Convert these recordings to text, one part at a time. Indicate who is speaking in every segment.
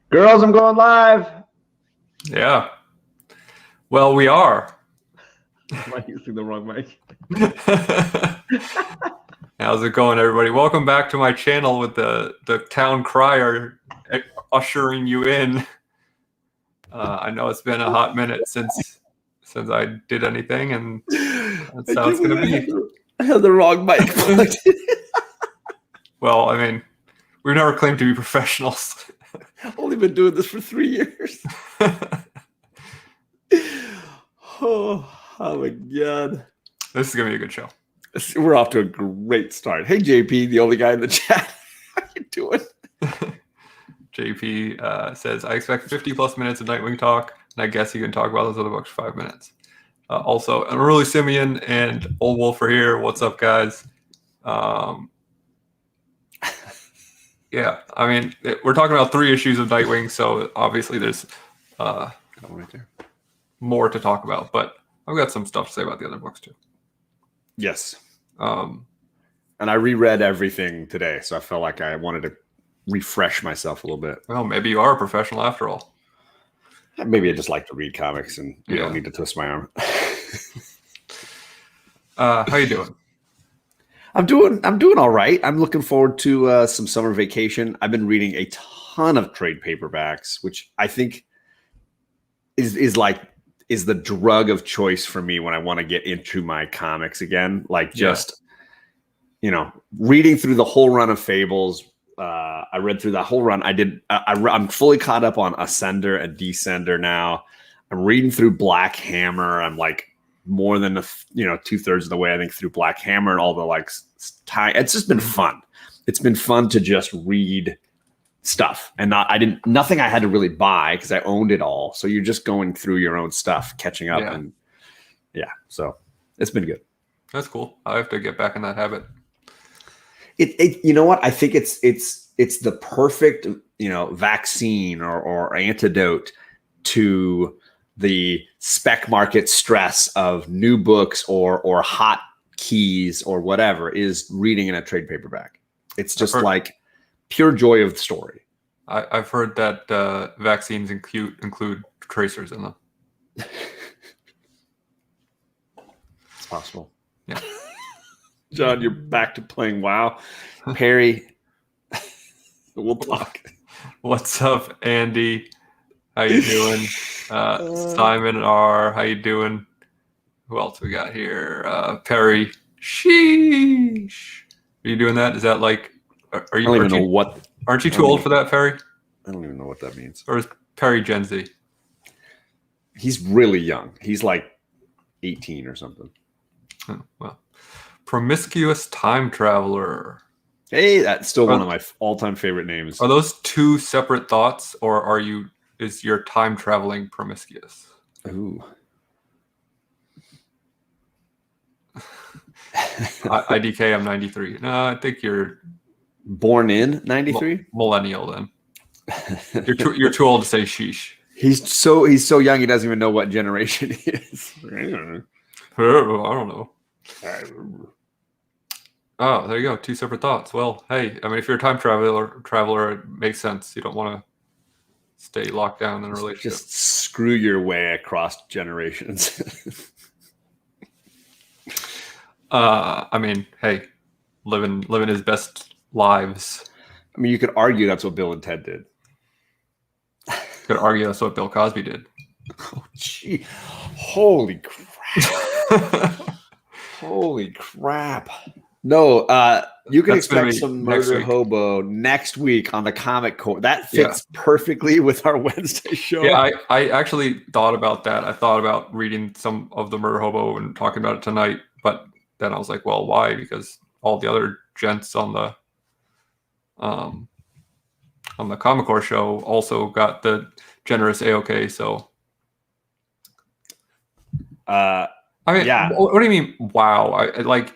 Speaker 1: Girls, I'm going live.
Speaker 2: Yeah. Well, we are.
Speaker 1: Am I using the wrong mic?
Speaker 2: How's it going, everybody? Welcome back to my channel with the town crier ushering you in. I know it's been a hot minute since I did anything, and that's how it's going to be.
Speaker 1: I had the wrong mic plugged in.
Speaker 2: Well, I mean, we've never claimed to be professionals.
Speaker 1: I've only been doing this for 3 years. Oh my God.
Speaker 2: This is going to be a good show.
Speaker 1: We're off to a great start. Hey, JP, the only guy in the chat. How you doing?
Speaker 2: JP says, I expect 50 plus minutes of Nightwing talk, and I guess you can talk about those other books for 5 minutes. Also, Unruly Simeon and Old Wolf are here. What's up, guys? Yeah, I mean, we're talking about 3 issues of Nightwing, so obviously there's
Speaker 1: right there.
Speaker 2: More to talk about, but I've got some stuff to say about the other books too.
Speaker 1: Yes. And I reread everything today, so I felt like I wanted to refresh myself a little bit.
Speaker 2: Well, maybe you are a professional after all.
Speaker 1: Maybe I just like to read comics and you don't need to twist my arm.
Speaker 2: How you doing?
Speaker 1: I'm doing all right. I'm looking forward to some summer vacation. I've been reading a ton of trade paperbacks, which I think is the drug of choice for me when I want to get into my comics again. Like just, reading through the whole run of Fables. I read through that whole run. I'm fully caught up on Ascender and Descender now. I'm reading through Black Hammer. I'm like more than 2/3 of the way, I think, through Black Hammer and all the it's just been fun. It's been fun to just read stuff and nothing I had to really buy because I owned it all. So you're just going through your own stuff, catching up, and so it's been good.
Speaker 2: That's cool. I have to get back in that habit.
Speaker 1: It you know what? I think it's the perfect vaccine or antidote to the spec market stress of new books or hot keys or whatever is reading in a trade paperback. It's just like pure joy of the story.
Speaker 2: I've heard that vaccines include tracers in them.
Speaker 1: It's possible.
Speaker 2: Yeah.
Speaker 1: John, you're back to playing WoW. Perry, we'll talk.
Speaker 2: What's up, Andy? How you doing? Simon R. How you doing? Who else we got here? Perry. Sheesh. Are you doing that? Is that like? Are you?
Speaker 1: I don't even know what.
Speaker 2: Aren't you too old for that, Perry?
Speaker 1: I don't even know what that means.
Speaker 2: Or is Perry Gen Z?
Speaker 1: He's really young. He's like 18 or something.
Speaker 2: Oh, well, Promiscuous Time Traveler.
Speaker 1: Hey, that's still one of my all-time favorite names.
Speaker 2: Are those 2 separate thoughts, or is your time traveling promiscuous?
Speaker 1: Ooh.
Speaker 2: IDK, I'm 93. No, I think you're
Speaker 1: born in 93.
Speaker 2: Millennial then. You're too old to say sheesh.
Speaker 1: He's so young he doesn't even know what generation he is.
Speaker 2: I don't know. Oh, there you go. 2 separate thoughts. Well, hey, I mean, if you're a time traveler, it makes sense. You don't want to stay locked down in a relationship.
Speaker 1: Just screw your way across generations.
Speaker 2: I mean, hey, living his best lives.
Speaker 1: I mean, you could argue that's what Bill and Ted did.
Speaker 2: Could argue that's what Bill Cosby did.
Speaker 1: Oh, gee. Holy crap. Holy crap. No, you can expect some Murder Hobo next week on the Comic Core. That fits perfectly with our Wednesday show.
Speaker 2: Yeah, I actually thought about that. I thought about reading some of the Murder Hobo and talking about it tonight, but then I was like, well, why? Because all the other gents on the Comic Core show also got the generous AOK. So,
Speaker 1: I
Speaker 2: mean,
Speaker 1: yeah.
Speaker 2: What do you mean? Wow, I like.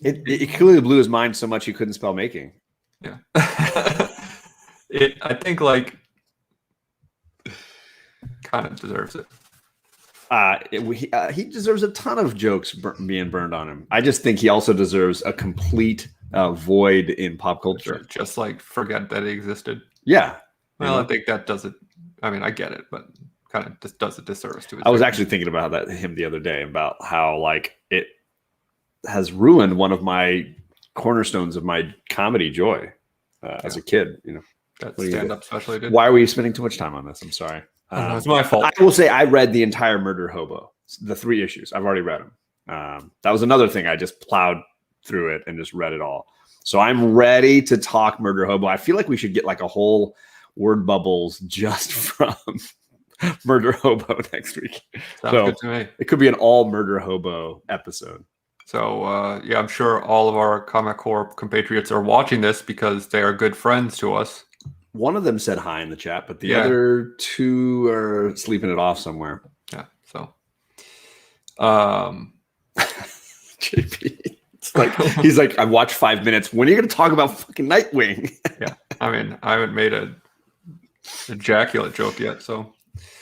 Speaker 1: It clearly blew his mind so much he couldn't spell making.
Speaker 2: Yeah, I think like kind of deserves it.
Speaker 1: He deserves a ton of jokes being burned on him. I just think he also deserves a complete void in pop culture.
Speaker 2: Just like forget that it existed.
Speaker 1: Yeah.
Speaker 2: Well, I think that does it. I mean, I get it, but kind of just does a disservice to it.
Speaker 1: I was actually thinking about him the other day about how like it has ruined one of my cornerstones of my comedy joy as a kid.
Speaker 2: That stand-up special I did.
Speaker 1: Why are we spending too much time on this? I'm sorry.
Speaker 2: It's my fault.
Speaker 1: I will say I read the entire Murder Hobo, the 3 issues. I've already read them. That was another thing. I just plowed through it and just read it all. So I'm ready to talk Murder Hobo. I feel like we should get like a whole word bubbles just from Murder Hobo next week.
Speaker 2: Sounds good to me.
Speaker 1: It could be an all Murder Hobo episode.
Speaker 2: So yeah, I'm sure all of our Comic Corp compatriots are watching this because they are good friends to us.
Speaker 1: One of them said hi in the chat, but the other 2 are sleeping it off somewhere.
Speaker 2: Yeah. So,
Speaker 1: JP, it's like he's like, I watched 5 minutes. When are you going to talk about fucking Nightwing?
Speaker 2: Yeah. I mean, I haven't made a ejaculate joke yet, so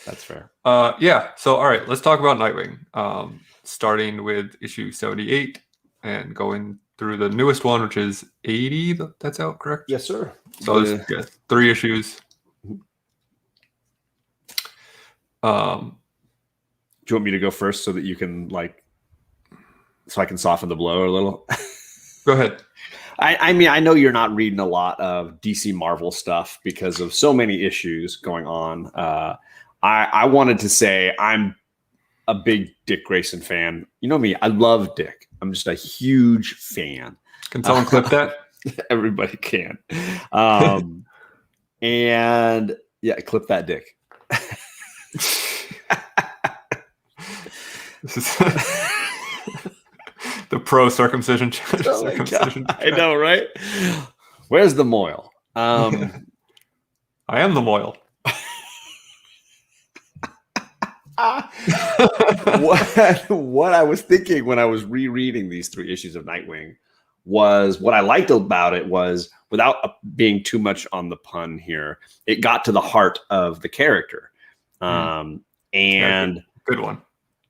Speaker 1: that's fair.
Speaker 2: Yeah. So, all right, let's talk about Nightwing. Starting with issue 78 and going through the newest one, which is 80. That's out, correct?
Speaker 1: Yes, sir.
Speaker 2: So there's 3 issues.
Speaker 1: Do you want me to go first so that you can so I can soften the blow a little?
Speaker 2: Go ahead.
Speaker 1: I mean, I know you're not reading a lot of DC Marvel stuff because of so many issues going on. I wanted to say I'm a big Dick Grayson fan. You know me, I love Dick. I'm just a huge fan.
Speaker 2: Can someone clip that?
Speaker 1: Everybody can. And yeah, clip that Dick.
Speaker 2: This is the pro circumcision.
Speaker 1: I know, right? Where's the moil?
Speaker 2: I am the moil.
Speaker 1: What I was thinking when I was rereading these 3 issues of Nightwing was what I liked about it was, without being too much on the pun here, it got to the heart of the character. And
Speaker 2: good one.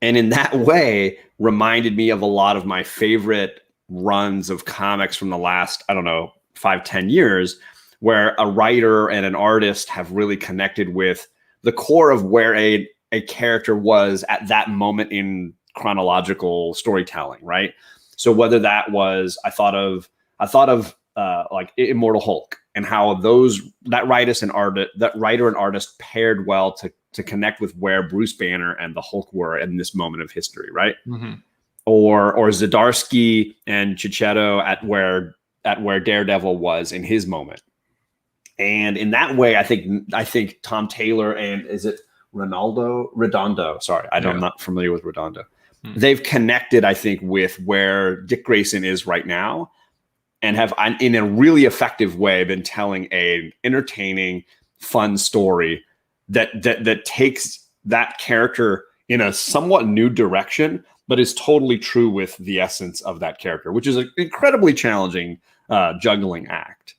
Speaker 1: And in that way, reminded me of a lot of my favorite runs of comics from the last, 5-10 years, where a writer and an artist have really connected with the core of where a character was at that moment in chronological storytelling, right? So whether that was, I thought of like Immortal Hulk and how that writer and artist paired well to connect with where Bruce Banner and the Hulk were in this moment of history, right?
Speaker 2: Mm-hmm. Or
Speaker 1: Zdarsky and Chichetto at where Daredevil was in his moment. And in that way, I think Tom Taylor and is it Redondo? Sorry, I'm not familiar with Redondo. Mm-hmm. They've connected, I think, with where Dick Grayson is right now, and have, in a really effective way, been telling an entertaining, fun story that takes that character in a somewhat new direction, but is totally true with the essence of that character, which is an incredibly challenging juggling act.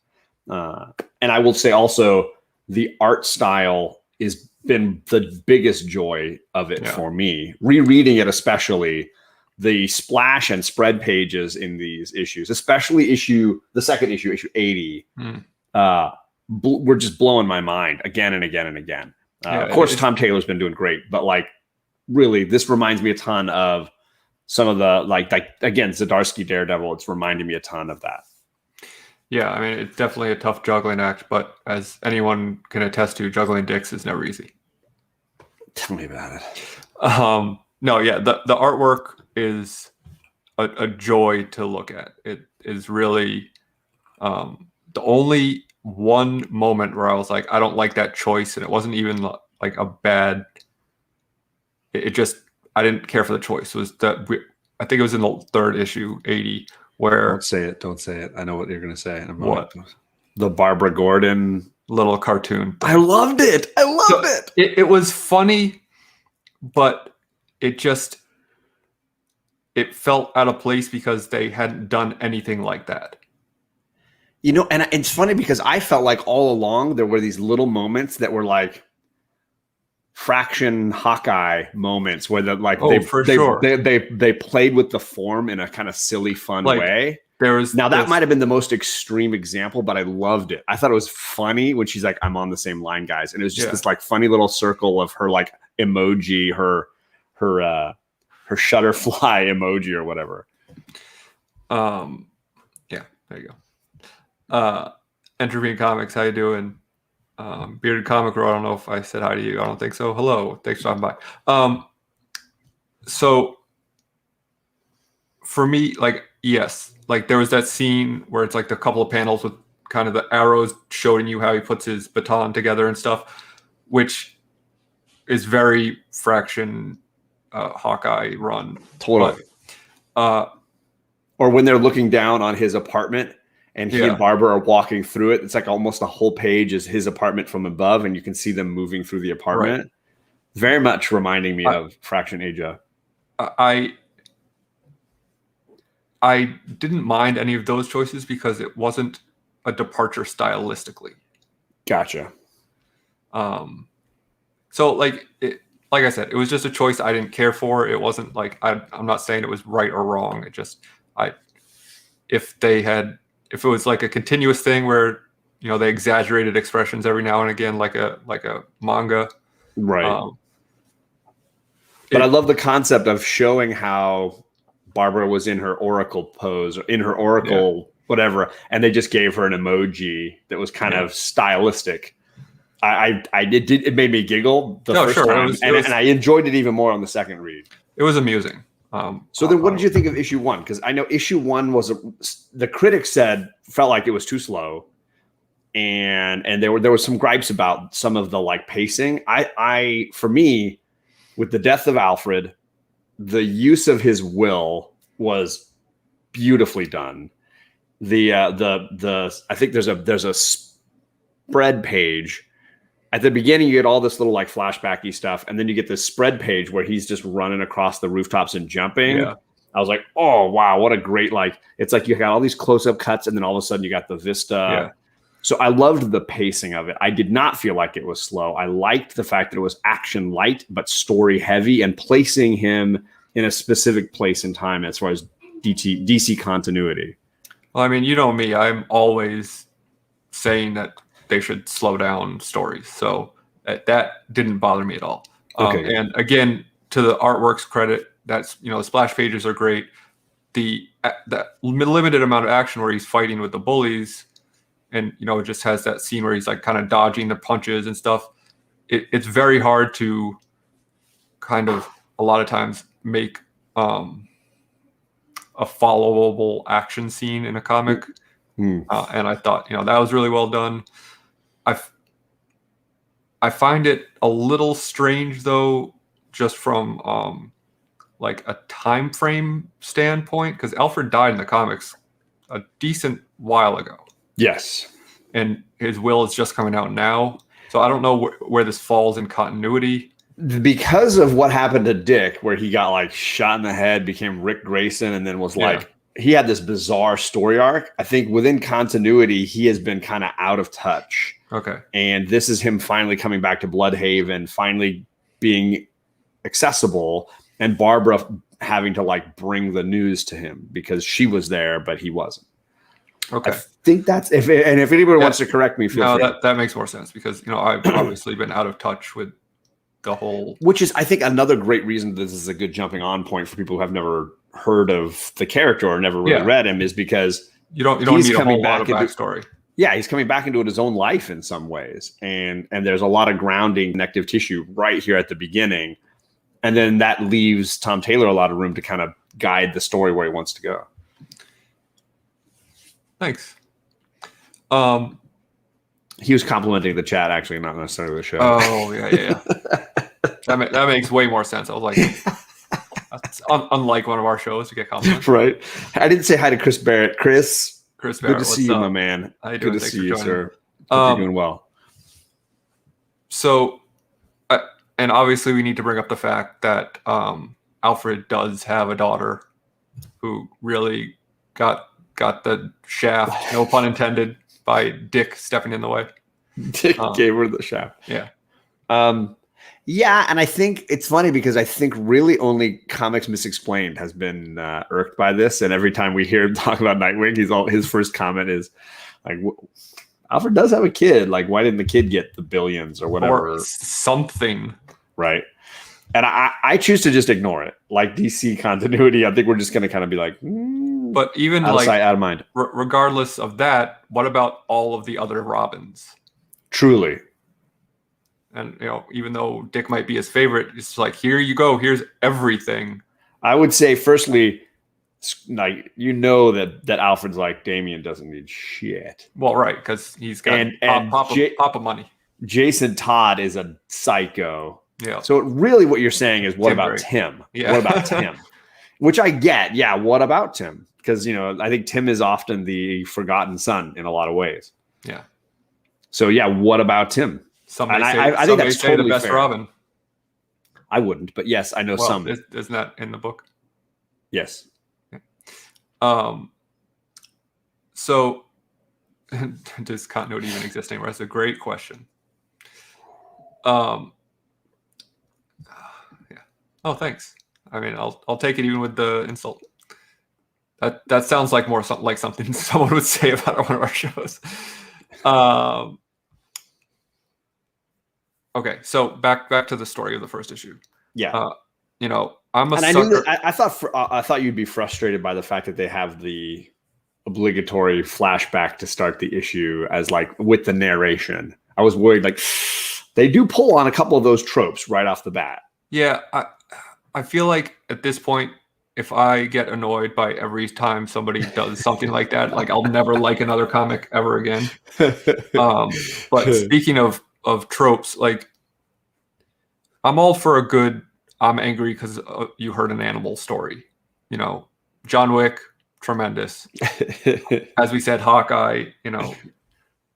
Speaker 1: And I will say also, the art style has been the biggest joy of it for me. Rereading it, especially the splash and spread pages in these issues, especially the second issue, issue 80, were just blowing my mind again and again and again. Of course, Tom Taylor's been doing great, but really, this reminds me a ton of some of the again, Zdarsky Daredevil. It's reminding me a ton of that.
Speaker 2: Yeah, I mean, it's definitely a tough juggling act, but as anyone can attest to, juggling dicks is never easy.
Speaker 1: Tell me about it.
Speaker 2: No, yeah, the artwork is a joy to look at. It is really the only one moment where I was like, I don't like that choice, and it wasn't even like a bad. It just, I didn't care for the choice. It was I think it was in the 3rd issue, 80. Where
Speaker 1: Don't say it. I know what you're going to say.
Speaker 2: What?
Speaker 1: The Barbara Gordon
Speaker 2: little cartoon.
Speaker 1: I loved it.
Speaker 2: It was funny, but it felt out of place because they hadn't done anything like that.
Speaker 1: And it's funny because I felt like all along there were these little moments that were like Fraction Hawkeye moments where they played with the form in a kind of silly, fun way. that might have been the most extreme example, but I loved it. I thought it was funny when she's like, "I'm on the same line, guys," and it was just this like funny little circle of her like emoji, her shutterfly emoji or whatever.
Speaker 2: Yeah, there you go. Entropy Comics, how you doing? Bearded Comic Row, I don't know if I said hi to you. I don't think so. Hello, thanks for stopping by. So for me, like, yes, like there was that scene where it's like the couple of panels with kind of the arrows showing you how he puts his baton together and stuff, which is very Fraction Hawkeye run.
Speaker 1: Totally.
Speaker 2: But,
Speaker 1: or when they're looking down on his apartment and he and Barbara are walking through it. It's like almost a whole page is his apartment from above, and you can see them moving through the apartment. Right. Very much reminding me of Fraction Asia.
Speaker 2: I didn't mind any of those choices because it wasn't a departure stylistically.
Speaker 1: Gotcha.
Speaker 2: So like I said, it was just a choice I didn't care for. It wasn't like I'm not saying it was right or wrong. It just if it was like a continuous thing where they exaggerated expressions every now and again, like a manga,
Speaker 1: right? But I love the concept of showing how Barbara was in her oracle pose, or in her oracle whatever, and they just gave her an emoji that was kind of stylistic. It made me giggle the first time, and I enjoyed it even more on the second read.
Speaker 2: It was amusing.
Speaker 1: So then what did you think of issue 1? Because I know issue 1 the critics felt like it was too slow, and there was some gripes about some of the like pacing. For me, with the death of Alfred, the use of his will was beautifully done. I think there's a spread page. At the beginning, you get all this little like flashbacky stuff, and then you get this spread page where he's just running across the rooftops and jumping. Yeah. I was like, oh, wow, what a great, like, it's like you got all these close-up cuts, and then all of a sudden you got the vista. Yeah. So I loved the pacing of it. I did not feel like it was slow. I liked the fact that it was action light, but story heavy, and placing him in a specific place and time as far as DC continuity.
Speaker 2: Well, I mean, you know me, I'm always saying that they should slow down stories. So that didn't bother me at all. Okay. And again, to the artwork's credit, that's, the splash pages are great. The limited amount of action where he's fighting with the bullies and, it just has that scene where he's like kind of dodging the punches and stuff. It's very hard to kind of a lot of times make a followable action scene in a comic. And I thought, that was really well done. I find it a little strange though, just from like a time frame standpoint, because Alfred died in the comics a decent while ago.
Speaker 1: Yes.
Speaker 2: And his will is just coming out now. So I don't know where this falls in continuity.
Speaker 1: Because of what happened to Dick, where he got like shot in the head, became Rick Grayson, and then was like, he had this bizarre story arc. I think within continuity, he has been kind of out of touch.
Speaker 2: Okay.
Speaker 1: And this is him finally coming back to Bloodhaven, finally being accessible, and Barbara having to like bring the news to him because she was there, but he wasn't.
Speaker 2: Okay.
Speaker 1: I think that's if anybody wants to correct me, feel free.
Speaker 2: That makes more sense because I've obviously been out of touch with the whole.
Speaker 1: Which is, I think, another great reason this is a good jumping on point for people who have never heard of the character or never really read him, is because
Speaker 2: you don't need a whole lot of backstory.
Speaker 1: Yeah, he's coming back into his own life in some ways, and there's a lot of grounding connective tissue right here at the beginning, and then that leaves Tom Taylor a lot of room to kind of guide the story where he wants to go.
Speaker 2: Thanks.
Speaker 1: He was complimenting the chat, actually, not necessarily the show.
Speaker 2: Oh yeah. that makes way more sense. I was like, that's unlike one of our shows to get compliments.
Speaker 1: Right. I didn't say hi to Chris Barrett. Chris Barrett, good to see you, my man.
Speaker 2: How you doing?
Speaker 1: Good to see you, sir. Hope you're doing well.
Speaker 2: So, and obviously we need to bring up the fact that Alfred does have a daughter who really got the shaft, no pun intended, by Dick stepping in the way.
Speaker 1: Dick gave her the shaft.
Speaker 2: Yeah.
Speaker 1: Yeah, and I think it's funny because I think really only Comics Misexplained has been irked by this, and every time we hear him talk about Nightwing, his first comment is like, "Alfred does have a kid. Like, why didn't the kid get the billions or whatever
Speaker 2: or something?"
Speaker 1: Right? And I choose to just ignore it. Like DC continuity, I think we're just going to kind of be like,
Speaker 2: but even
Speaker 1: out
Speaker 2: like
Speaker 1: of sight, out of mind.
Speaker 2: Regardless of that, what about all of the other Robins?
Speaker 1: Truly.
Speaker 2: And even though Dick might be his favorite, it's like, here you go, here's everything.
Speaker 1: I would say, firstly, like that Alfred's like, Damian doesn't need shit.
Speaker 2: Well, right, because he's got papa money.
Speaker 1: Jason Todd is a psycho.
Speaker 2: Yeah.
Speaker 1: So really, what you're saying is, what about Tim?
Speaker 2: Yeah.
Speaker 1: What about Tim? Which I get. Yeah. What about Tim? Because I think Tim is often the forgotten son in a lot of ways.
Speaker 2: Yeah.
Speaker 1: So yeah, what about Tim?
Speaker 2: I think that's totally the best fair. Robin.
Speaker 1: I wouldn't, but yes, I know some.
Speaker 2: Isn't that in the book?
Speaker 1: Yes.
Speaker 2: Yeah. So does continuity even exist anymore? That's a great question. Yeah. Oh, thanks. I mean, I'll take it even with the insult. That sounds like more like something someone would say about one of our shows. Okay, so back to the story of the first issue.
Speaker 1: Yeah.
Speaker 2: I'm a sucker.
Speaker 1: I thought you'd be frustrated by the fact that they have the obligatory flashback to start the issue as like with the narration. I was worried like they do pull on a couple of those tropes right off the bat.
Speaker 2: Yeah, I feel like at this point, if I get annoyed by every time somebody does something like that, like I'll never like another comic ever again. But speaking of tropes, like I'm all for a good I'm angry because you heard an animal story. John Wick, tremendous. As we said, Hawkeye,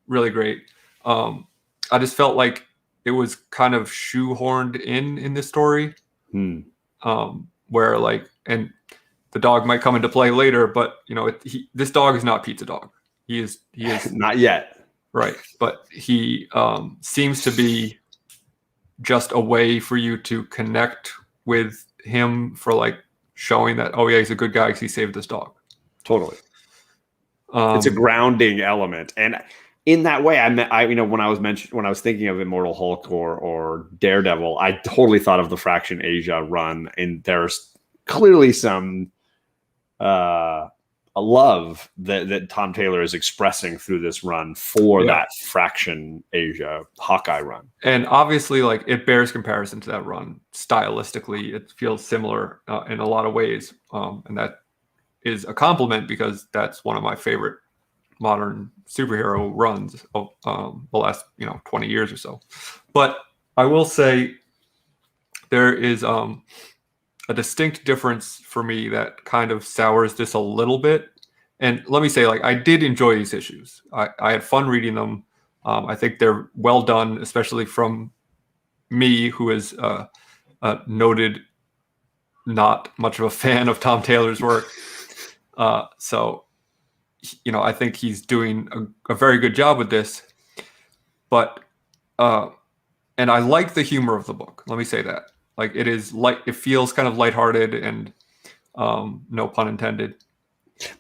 Speaker 2: really great. I just felt like it was kind of shoehorned in this story. Where like, and the dog might come into play later, but this dog is not Pizza Dog. He is
Speaker 1: not yet.
Speaker 2: Right. But he seems to be just a way for you to connect with him for like showing that, oh yeah, he's a good guy because he saved this dog.
Speaker 1: Totally. It's a grounding element. And in that way, when I was thinking of Immortal Hulk or Daredevil, I totally thought of the Fraction Asia run, and there's clearly some a love that Tom Taylor is expressing through this run for that Fraction Asia Hawkeye run.
Speaker 2: And obviously, like, it bears comparison to that run. Stylistically, it feels similar in a lot of ways, and that is a compliment because that's one of my favorite modern superhero runs of the last 20 years or so. But I will say there is a distinct difference for me that kind of sours this a little bit. And let me say, like, I did enjoy these issues. I had fun reading them. I think they're well done, especially from me, who is a noted not much of a fan of Tom Taylor's work. So I think he's doing a very good job with this. But and I like the humor of the book. Let me say that. Like, it feels kind of lighthearted and no pun intended.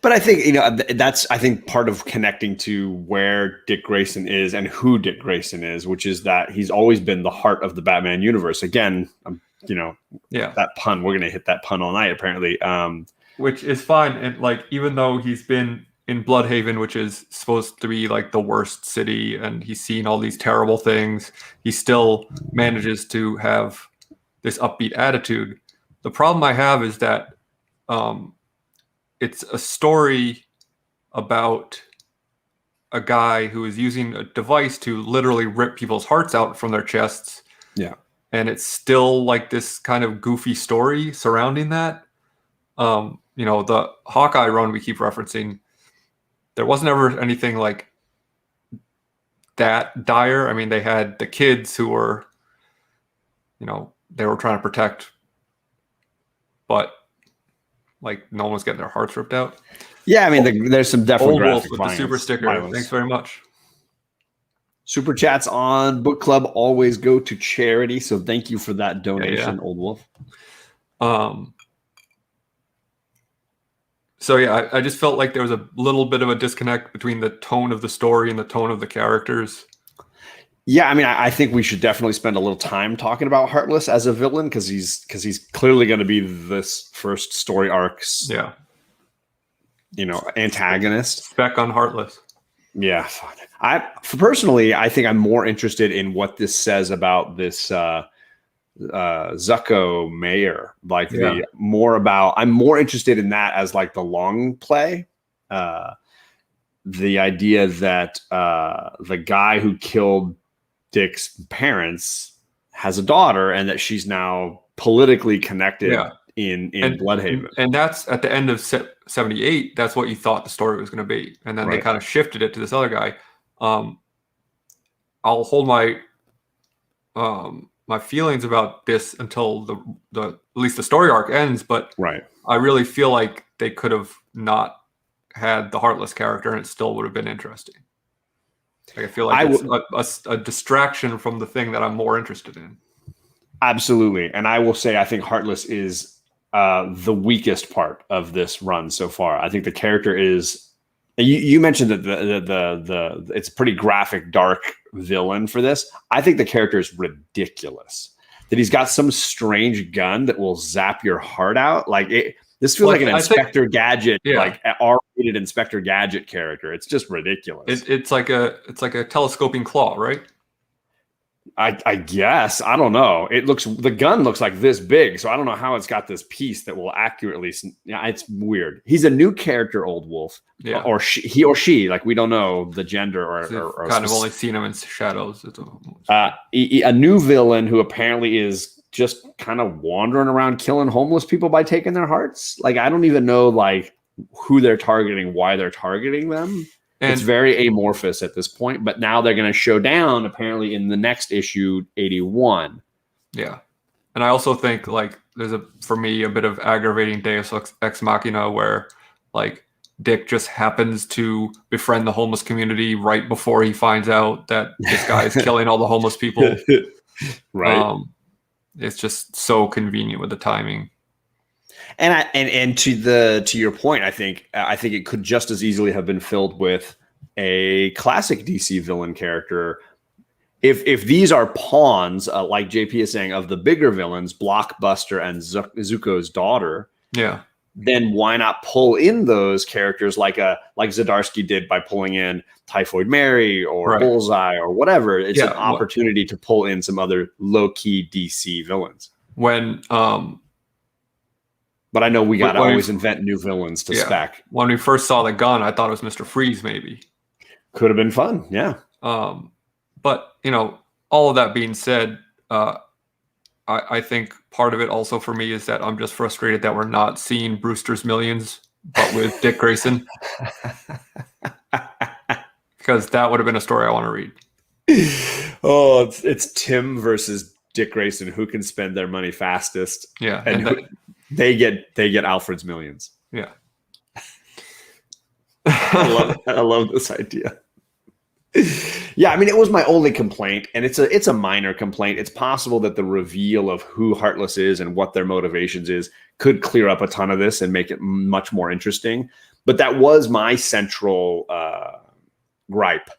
Speaker 1: But I think that's part of connecting to where Dick Grayson is and who Dick Grayson is, which is that he's always been the heart of the Batman universe. Again, that pun, we're gonna hit that pun all night apparently.
Speaker 2: Which is fine, and like, even though he's been in Bloodhaven, which is supposed to be like the worst city, and he's seen all these terrible things, he still manages to have this upbeat attitude. The problem I have is that it's a story about a guy who is using a device to literally rip people's hearts out from their chests.
Speaker 1: Yeah. And
Speaker 2: it's still like this kind of goofy story surrounding that. The Hawkeye run we keep referencing, there wasn't ever anything like that dire. I mean, they had the kids who were, they were trying to protect, but like, no one was getting their hearts ripped out.
Speaker 1: Yeah, I mean, there's some definitely
Speaker 2: Old Wolf with the super sticker.
Speaker 1: violence.
Speaker 2: Thanks very much.
Speaker 1: Super chats on book club always go to charity, so thank you for that donation, Old Wolf.
Speaker 2: So yeah, I just felt like there was a little bit of a disconnect between the tone of the story and the tone of the characters.
Speaker 1: Yeah, I mean, I think we should definitely spend a little time talking about Heartless as a villain because he's clearly going to be this first story arc's antagonist.
Speaker 2: Spec on Heartless.
Speaker 1: Yeah, personally, I think I'm more interested in what this says about this Zucco mayor. Like I'm more interested in that as like the long play. The idea that the guy who killed Dick's parents has a daughter and that she's now politically connected in Bloodhaven.
Speaker 2: And that's at the end of 78. That's what you thought the story was going to be. And then they kind of shifted it to this other guy. I'll hold my my feelings about this until the at least the story arc ends. But I really feel like they could have not had the Heartless character and it still would have been interesting. Like, I feel like it's a distraction from the thing that I'm more interested in.
Speaker 1: Absolutely. And I will say, I think Heartless is the weakest part of this run so far. I think the character is, you mentioned that the it's a pretty graphic, dark villain for this. I think the character is ridiculous. That he's got some strange gun that will zap your heart out. Like this feels like an Inspector Gadget, like an R-rated Inspector Gadget character. It's just ridiculous.
Speaker 2: It's like a telescoping claw, right?
Speaker 1: I guess. I don't know. The gun looks like this big, so I don't know how it's got this piece that will accurately. Yeah, it's weird. He's a new character, Old Wolf. Yeah, or he or she. Like we don't know the gender or
Speaker 2: kind of only seen him in shadows.
Speaker 1: A new villain who apparently is just kind of wandering around killing homeless people by taking their hearts. Like I don't even know like who they're targeting, why they're targeting them. And it's very amorphous at this point, but now they're going to show down apparently in the next issue 81.
Speaker 2: Yeah. And I also think like there's for me a bit of aggravating Deus Ex Machina where like Dick just happens to befriend the homeless community right before he finds out that this guy is killing all the homeless people.
Speaker 1: Right.
Speaker 2: It's just so convenient with the timing.
Speaker 1: And to your point, I think it could just as easily have been filled with a classic DC villain character. If these are pawns, like JP is saying, of the bigger villains, Blockbuster and Zuko's daughter, then why not pull in those characters like Zdarsky did by pulling in Typhoid Mary or Bullseye or whatever? It's an opportunity to pull in some other low-key DC villains. But I know we got to always invent new villains to spec.
Speaker 2: When we first saw the gun, I thought it was Mr. Freeze, maybe.
Speaker 1: Could have been fun, yeah.
Speaker 2: But, all of that being said, I think part of it also for me is that I'm just frustrated that we're not seeing Brewster's Millions, but with Dick Grayson. Because that would have been a story I want to read.
Speaker 1: Oh, it's Tim versus Dick Grayson. Who can spend their money fastest?
Speaker 2: Yeah.
Speaker 1: And they get Alfred's Millions.
Speaker 2: Yeah.
Speaker 1: I love this idea. Yeah, I mean, it was my only complaint, and it's a minor complaint. It's possible that the reveal of who Heartless is and what their motivations is could clear up a ton of this and make it much more interesting. But that was my central gripe.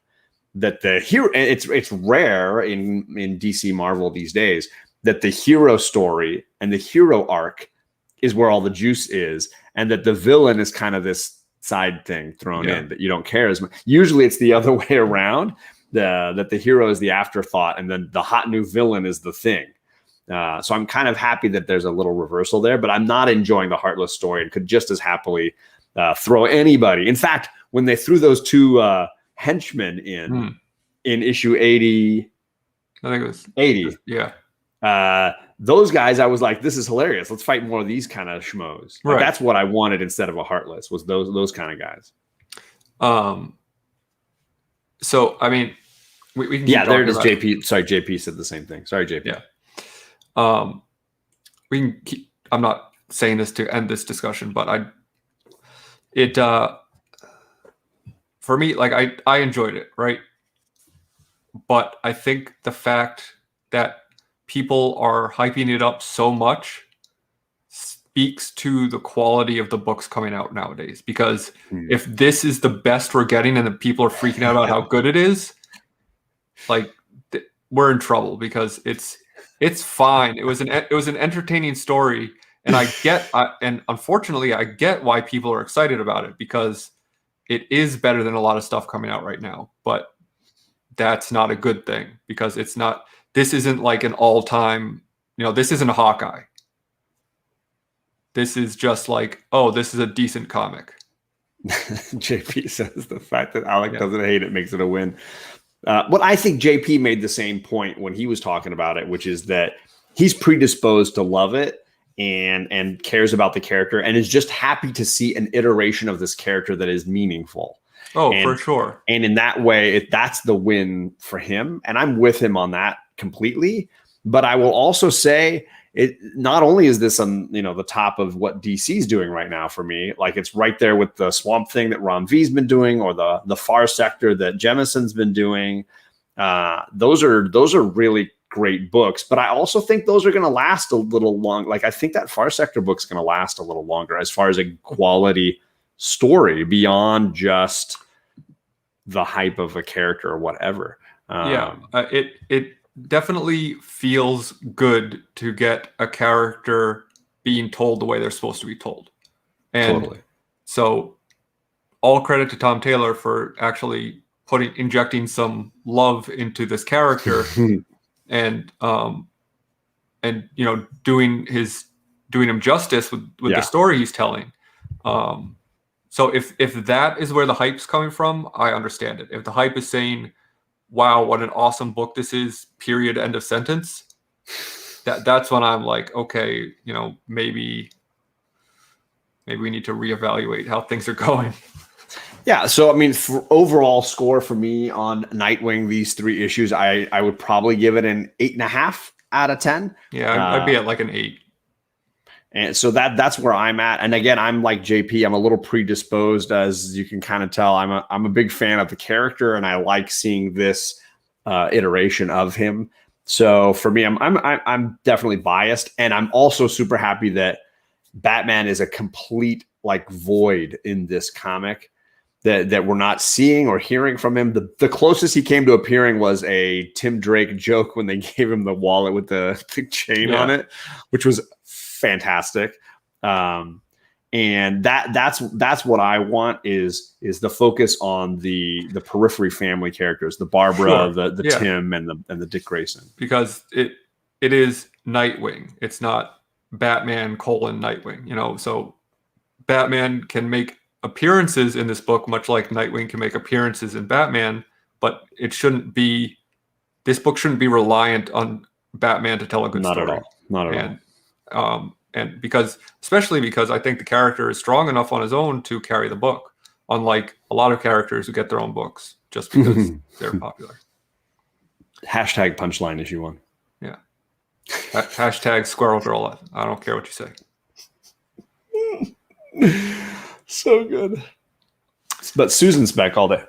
Speaker 1: That the hero, and it's rare in DC Marvel these days that the hero story and the hero arc is where all the juice is, and that the villain is kind of this side thing thrown in that you don't care as much. Usually it's the other way around, that the hero is the afterthought and then the hot new villain is the thing. So I'm kind of happy that there's a little reversal there, but I'm not enjoying the Heartless story and could just as happily throw anybody. In fact, when they threw those two henchmen in issue 80,
Speaker 2: I think it was
Speaker 1: 80.
Speaker 2: Yeah.
Speaker 1: Those guys, I was like, this is hilarious. Let's fight more of these kind of schmoes. Like, that's what I wanted instead of a Heartless, was those kind of guys.
Speaker 2: So, I mean, we can
Speaker 1: there it is, JP. Sorry, JP said the same thing. Sorry, JP.
Speaker 2: Yeah. We can keep, I'm not saying this to end this discussion, but for me, like I enjoyed it, right? but I think the fact that people are hyping it up so much speaks to the quality of the books coming out nowadays. Because if this is the best we're getting and the people are freaking out about how good it is, like we're in trouble, because it's fine. It was an entertaining story, and and unfortunately I get why people are excited about it, because it is better than a lot of stuff coming out right now. But that's not a good thing, because this isn't like an all-time, this isn't a Hawkeye. This is just like, oh, this is a decent comic.
Speaker 1: JP says the fact that Alec doesn't hate it makes it a win. But I think JP made the same point when he was talking about it, which is that he's predisposed to love it and cares about the character and is just happy to see an iteration of this character that is meaningful.
Speaker 2: Oh, for sure.
Speaker 1: And in that way, that's the win for him. And I'm with him on that completely. But I will also say, it not only is this on the top of what DC's doing right now for me, like it's right there with the Swamp Thing that Ron V's been doing, or the Far Sector that Jemison's been doing. Those are really great books, but I also think those are going to last a little long. Like I think that Far Sector book's going to last a little longer as far as a quality story beyond just the hype of a character or whatever.
Speaker 2: It definitely feels good to get a character being told the way they're supposed to be told. And
Speaker 1: totally.
Speaker 2: So all credit to Tom Taylor for actually injecting some love into this character and doing him justice with the story he's telling. So if that is where the hype's coming from, I understand it. If the hype is saying, wow, what an awesome book this is, period, end of sentence, that's when I'm like, okay, maybe we need to reevaluate how things are going.
Speaker 1: Yeah, so I mean, for overall score for me on Nightwing, these 3 issues, I would probably give it an 8.5 out of 10.
Speaker 2: Yeah, I'd be at like an 8.
Speaker 1: And so that's where I'm at. And again, I'm like JP. I'm a little predisposed, as you can kind of tell. I'm a big fan of the character, and I like seeing this iteration of him. So for me, I'm definitely biased, and I'm also super happy that Batman is a complete like void in this comic. That we're not seeing or hearing from him. The closest he came to appearing was a Tim Drake joke when they gave him the wallet with the chain on it, which was fantastic. And that's what I want is the focus on the periphery family characters, the Barbara, the Tim, and the Dick Grayson.
Speaker 2: Because it is Nightwing. It's not Batman : Nightwing. So Batman can make appearances in this book, much like Nightwing can make appearances in Batman, but this book shouldn't be reliant on Batman to tell a good story.
Speaker 1: Not at all.
Speaker 2: And especially because I think the character is strong enough on his own to carry the book, unlike a lot of characters who get their own books just because they're popular.
Speaker 1: Hashtag punchline issue 1.
Speaker 2: Yeah. Hashtag Squirrel Girl. I don't care what you say.
Speaker 1: So good. But Susan's back all day.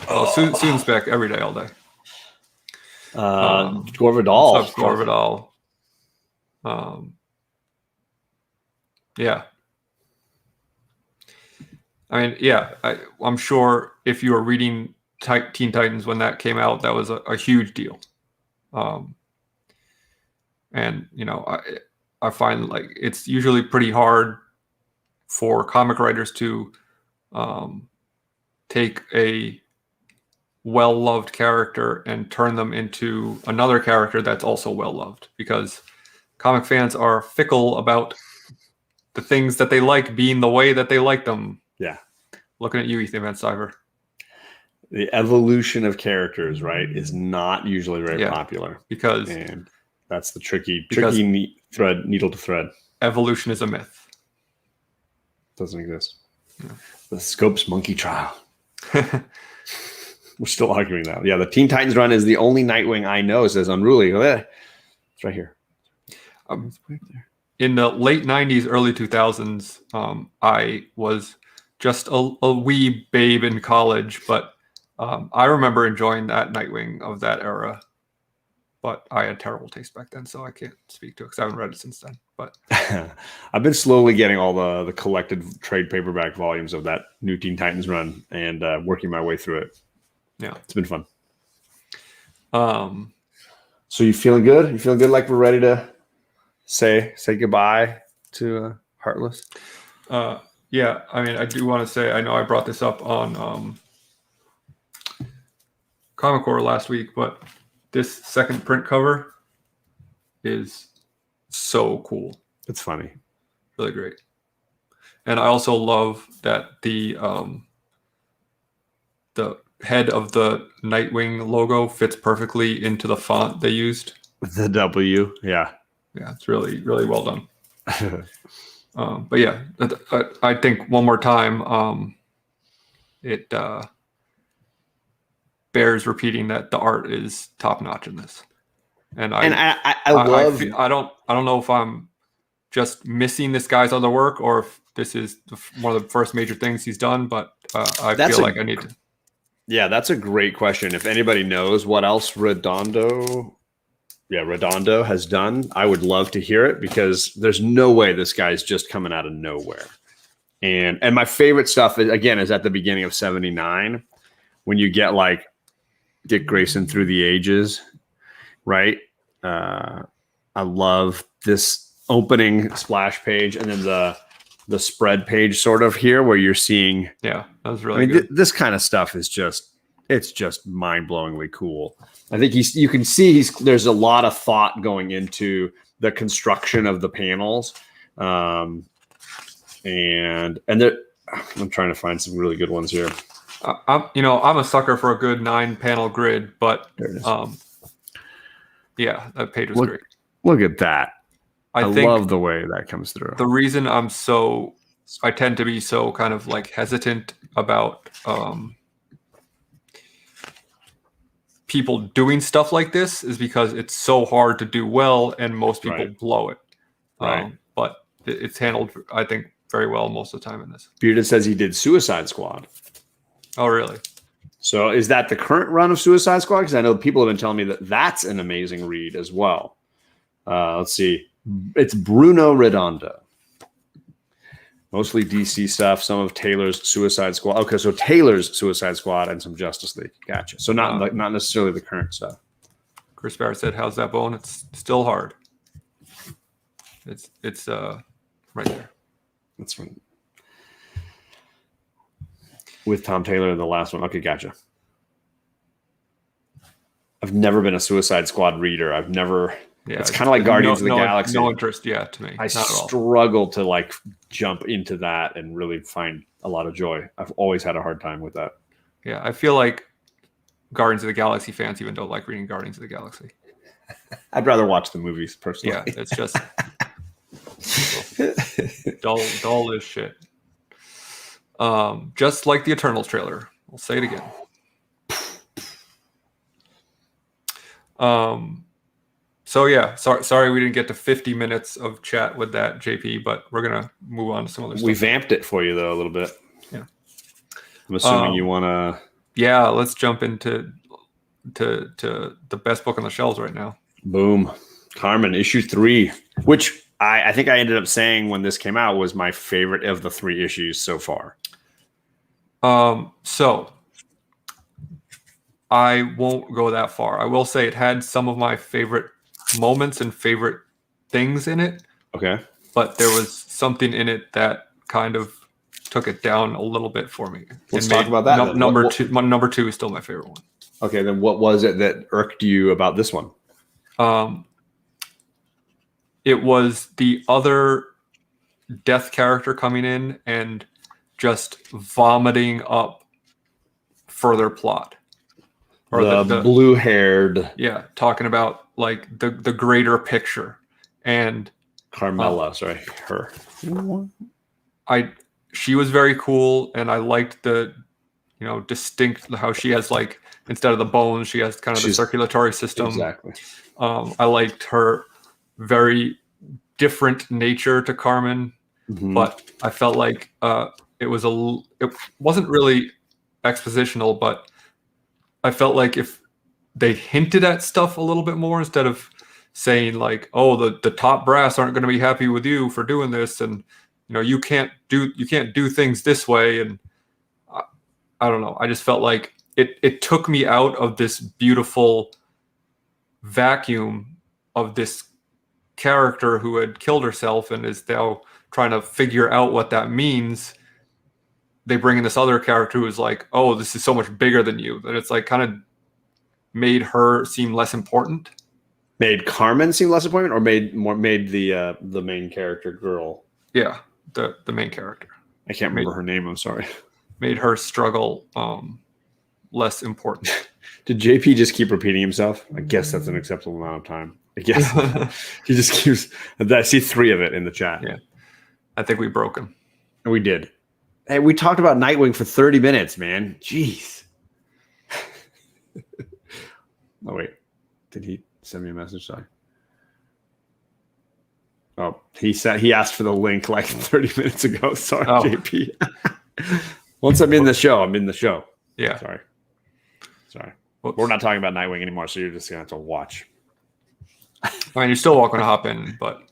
Speaker 2: Oh, Susan's back every day, all day.
Speaker 1: Gore Vidal.
Speaker 2: What's up, Gore Vidal? Yeah. I mean, yeah, I'm sure if you were reading Teen Titans when that came out, that was a huge deal. And, I find like it's usually pretty hard for comic writers to take a well-loved character and turn them into another character that's also well-loved, because comic fans are fickle about the things that they like being the way that they like them.
Speaker 1: Yeah.
Speaker 2: Looking at you, Ethan Van Sciver.
Speaker 1: The evolution of characters, right, is not usually very popular.
Speaker 2: And
Speaker 1: that's the tricky needle to thread.
Speaker 2: Evolution is a myth.
Speaker 1: Doesn't exist. Yeah. The Scopes Monkey Trial. We're still arguing that. Yeah, the Teen Titans run is the only Nightwing I know, says Unruly. It's right here.
Speaker 2: In the late 90s, early 2000s, I was just a wee babe in college, but I remember enjoying that Nightwing of that era, but I had terrible taste back then, so I can't speak to it because I haven't read it since then. But
Speaker 1: I've been slowly getting all the collected trade paperback volumes of that New Teen Titans run and working my way through it.
Speaker 2: Yeah,
Speaker 1: it's been fun. So you feeling good? You feeling good? Like we're ready to say goodbye to Heartless?
Speaker 2: Yeah, I mean, I do want to say, I know I brought this up on Comic Core last week, but this second print cover is so cool.
Speaker 1: It's funny.
Speaker 2: Really great. And I also love that the head of the Nightwing logo fits perfectly into the font they used.
Speaker 1: The W, yeah.
Speaker 2: Yeah, it's really, really well done. But yeah, I think one more time, it bears repeating that the art is top notch in this, and I love. I don't know if I'm just missing this guy's other work or if this is one of the first major things he's done, but I feel like I need to.
Speaker 1: Yeah, that's a great question. If anybody knows what else Redondo has done, I would love to hear it, because there's no way this guy's just coming out of nowhere. And my favorite stuff is at the beginning of 79, when you get like Dick Grayson Through the Ages, right? I love this opening splash page and then the spread page sort of here where you're seeing.
Speaker 2: Yeah, that was really good.
Speaker 1: This kind of stuff is just mind-blowingly cool. I think you can see there's a lot of thought going into the construction of the panels. And there, I'm trying to find some really good ones here.
Speaker 2: I'm a sucker for a good 9-panel grid, but yeah, that page was great.
Speaker 1: Look at that. I love the way that comes through.
Speaker 2: The reason I tend to be so kind of like hesitant about people doing stuff like this is because it's so hard to do well, and most people blow it.
Speaker 1: Right.
Speaker 2: But it's handled, I think, very well most of the time in this.
Speaker 1: Bearded says he did Suicide Squad.
Speaker 2: Oh, really?
Speaker 1: So is that the current run of Suicide Squad? Because I know people have been telling me that that's an amazing read as well. Let's see. It's Bruno Redondo. Mostly DC stuff. Some of Taylor's Suicide Squad. Okay, so Taylor's Suicide Squad and some Justice League. Gotcha. So not necessarily the current stuff.
Speaker 2: Chris Barrett said, "How's that bone?" It's still hard. It's right there.
Speaker 1: That's right. With Tom Taylor in the last one. Okay, gotcha. I've never been a Suicide Squad reader. I've never. Yeah, it's kind of like Guardians of the Galaxy.
Speaker 2: No interest, to me.
Speaker 1: I struggle to like jump into that and really find a lot of joy. I've always had a hard time with that.
Speaker 2: Yeah, I feel like Guardians of the Galaxy fans even don't like reading Guardians of the Galaxy.
Speaker 1: I'd rather watch the movies personally.
Speaker 2: Yeah, it's just dull as shit. Just like the Eternals trailer. I'll say it again. So yeah, sorry we didn't get to 50 minutes of chat with that, JP, but we're gonna move on to some other stuff.
Speaker 1: We vamped it for you though a little bit.
Speaker 2: Yeah.
Speaker 1: I'm assuming you wanna.
Speaker 2: Yeah, let's jump into the best book on the shelves right now. Boom.
Speaker 1: Carmen, issue 3, which I think I ended up saying when this came out was my favorite of the 3 issues so far.
Speaker 2: So I won't go that far. I will say it had some of my favorite moments and favorite things in it.
Speaker 1: Okay.
Speaker 2: But there was something in it that kind of took it down a little bit for me.
Speaker 1: Let's talk about that.
Speaker 2: Number two is still my favorite one.
Speaker 1: Okay, then what was it that irked you about this one?
Speaker 2: It was the other death character coming in and just vomiting up further plot.
Speaker 1: Or the blue-haired.
Speaker 2: Yeah, talking about like the greater picture. And
Speaker 1: Carmela, sorry, her.
Speaker 2: She was very cool, and I liked the, distinct how she has like, instead of the bones, she has kind of the circulatory system.
Speaker 1: Exactly.
Speaker 2: I liked her very different nature to Carmen, but I felt like it wasn't really expositional, but I felt like if they hinted at stuff a little bit more instead of saying like, oh, the top brass aren't going to be happy with you for doing this, and you can't do things this way, and I don't know. I just felt like it took me out of this beautiful vacuum of this character who had killed herself and is now trying to figure out what that means. They bring in this other character who is like, oh, this is so much bigger than you, that it's like kind of made her seem less important.
Speaker 1: Made Carmen seem less important, or made the main character girl?
Speaker 2: Yeah, the main character.
Speaker 1: I can't remember her name. I'm sorry.
Speaker 2: Made her struggle less important.
Speaker 1: Did JP just keep repeating himself? I guess that's an acceptable amount of time. I guess he just keeps. I see 3 of it in the chat.
Speaker 2: Yeah, I think we broke him.
Speaker 1: And we did. Hey, we talked about Nightwing for 30 minutes, man. Jeez. Oh wait, did he send me a message? Sorry. Oh, he asked for the link like 30 minutes ago. Sorry, JP. Once I'm in the show, I'm in the show.
Speaker 2: Yeah.
Speaker 1: Sorry. Whoops. We're not talking about Nightwing anymore, so you're just gonna have to watch.
Speaker 2: I mean, you're still welcome to hop in, but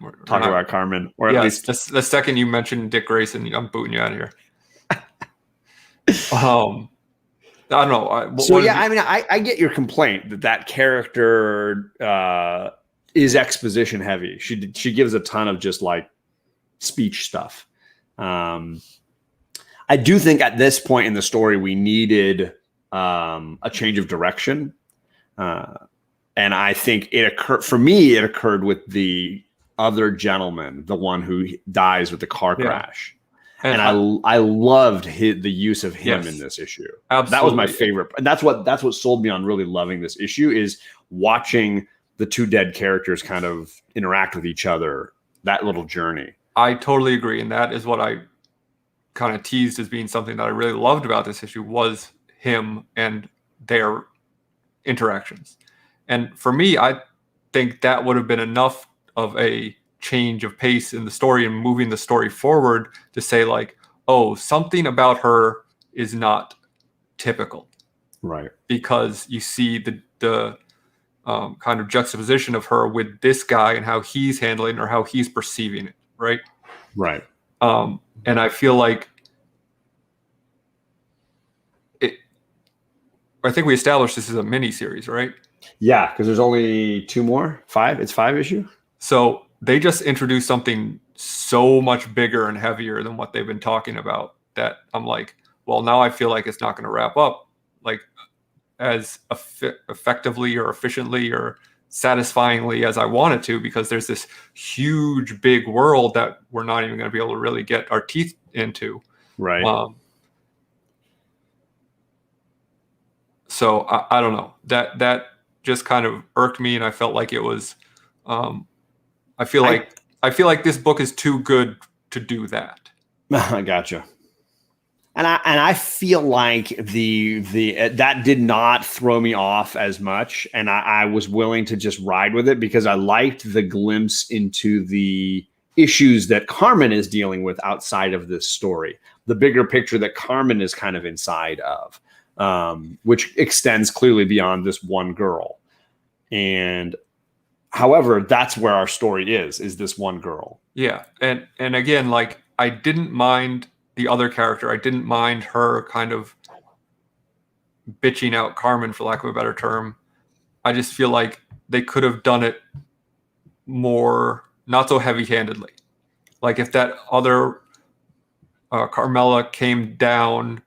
Speaker 1: we're talking about Carmen, or at least
Speaker 2: the second you mention Dick Grayson, I'm booting you out of here. I don't know.
Speaker 1: I mean, I get your complaint that character is exposition heavy. She gives a ton of just like speech stuff. I do think at this point in the story we needed a change of direction, and I think it occurred for me. It occurred with the other gentleman, the one who dies with the car crash. And I loved the use of him in this issue.
Speaker 2: Absolutely.
Speaker 1: That was my favorite. And that's what sold me on really loving this issue, is watching the 2 dead characters kind of interact with each other, that little journey.
Speaker 2: I totally agree. And that is what I kind of teased as being something that I really loved about this issue, was him and their interactions. And for me, I think that would have been enough of a change of pace in the story and moving the story forward to say like, oh, something about her is not typical,
Speaker 1: right? Because
Speaker 2: you see the kind of juxtaposition of her with this guy and how he's handling or how he's perceiving it, right? And I feel like I think we established this is a mini series, right?
Speaker 1: Yeah, because there's only 2 more. 5. It's 5 issue.
Speaker 2: So they just introduced something so much bigger and heavier than what they've been talking about that I'm like, well, now I feel like it's not going to wrap up like as effectively or efficiently or satisfyingly as I wanted to, because there's this huge, big world that we're not even going to be able to really get our teeth into.
Speaker 1: Right.
Speaker 2: So I don't know, that just kind of irked me, and I felt like it was. I feel like this book is too good to do that.
Speaker 1: I gotcha. And I feel like the that did not throw me off as much, and I was willing to just ride with it because I liked the glimpse into the issues that Carmen is dealing with outside of this story, the bigger picture that Carmen is kind of inside of, which extends clearly beyond this one girl. And however, that's where our story is this one girl.
Speaker 2: Yeah. And again, like, I didn't mind the other character. I didn't mind her kind of bitching out Carmen, for lack of a better term. I just feel like they could have done it more, not so heavy-handedly. Like if that other Carmela came down,